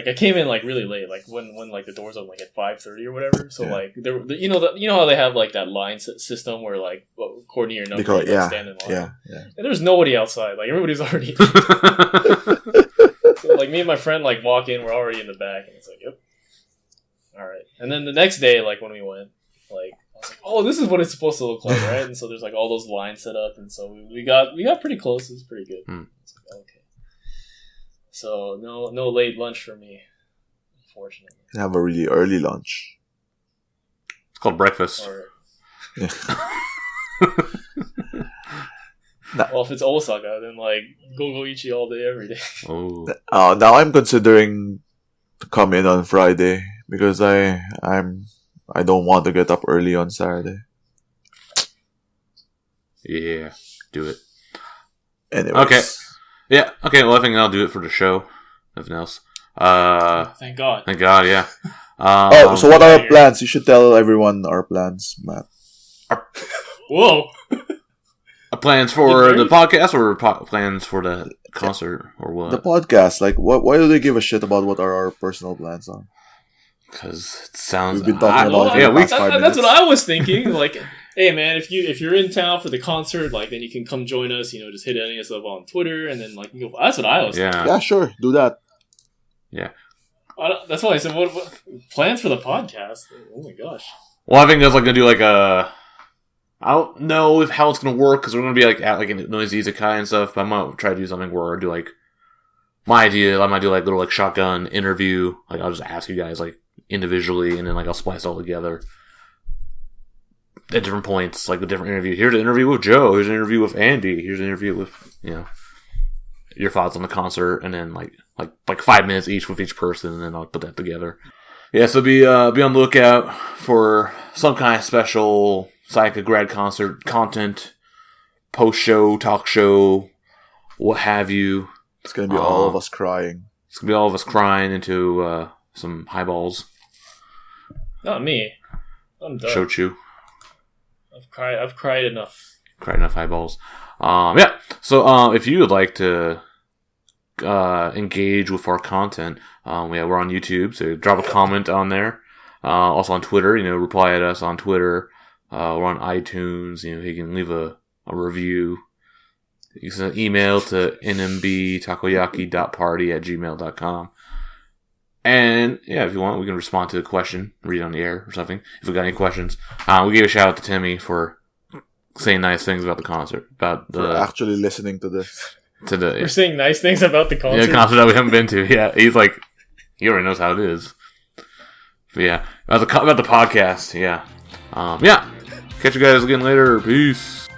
I came in like really late, like when like the doors open like at 5:30 or whatever. So like there, you know how they have like that line system where like according to your number you stand in line. Yeah. And there's nobody outside, like everybody's already. So like me and my friend like walk in, we're already in the back, and it's like, yep. All right, and then the next day, like when we went, like I was like, "Oh, this is what it's supposed to look like, right?" And so there's like all those lines set up, and so we got pretty close. It was pretty good. It's like, okay, so no late lunch for me, unfortunately. You have a really early lunch. It's called breakfast. Well, if it's Osaka, then like go ichi all day, every day. Oh, now I'm considering to come in on Friday. Because I don't want to get up early on Saturday. Yeah, do it. Anyways. Okay. Yeah. Okay. Well, I think I'll do it for the show. Nothing else. Thank God. Thank God. Yeah. So what are our plans? You should tell everyone our plans, Matt. Whoa. Plans for the podcast or plans for the concert or what? The podcast. Like, why do they give a shit about what our personal plans are? Because it sounds. We've been talking about it. That's what I was thinking. Like, hey man, if you're in town for the concert, like then you can come join us. You know, just hit any of us up on Twitter, and then like you go. That's what I was. Thinking. Yeah, sure, do that. Yeah. That's why I said, what plans for the podcast? Oh my gosh. Well, I think that's like gonna do like a. I don't know how it's gonna work because we're gonna be like at like a noisy izakaya and stuff. But I might try to do something where I do like my idea. I might do like little like shotgun interview. Like I'll just ask you guys like individually, and then like I'll splice it all together at different points, like the different interview. Here's an interview with Joe. Here's an interview with Andy. Here's an interview with your thoughts on the concert, and then like 5 minutes each with each person, and then I'll put that together. Yeah, so be on the lookout for some kind of special Sayaka grad concert content, post show, talk show, what have you. It's gonna be all of us crying. It's gonna be all of us crying into some highballs. Not me. I'm done. Shochu. I've cried enough. Cried enough highballs. Yeah. So if you would like to engage with our content, we're on YouTube, so drop a comment on there. Also on Twitter, reply at us on Twitter. We're on iTunes. You can leave a review. You can send an email to nmbtakoyaki.party@gmail.com. And yeah, if you want, we can respond to a question, read it on the air or something. If we got any questions, we gave a shout out to Timmy for saying nice things about the concert, for actually listening to this. We're saying nice things about the concert. Yeah, the concert that we haven't been to. Yeah, he's like, he already knows how it is. But yeah, about the podcast. Yeah, yeah. Catch you guys again later. Peace.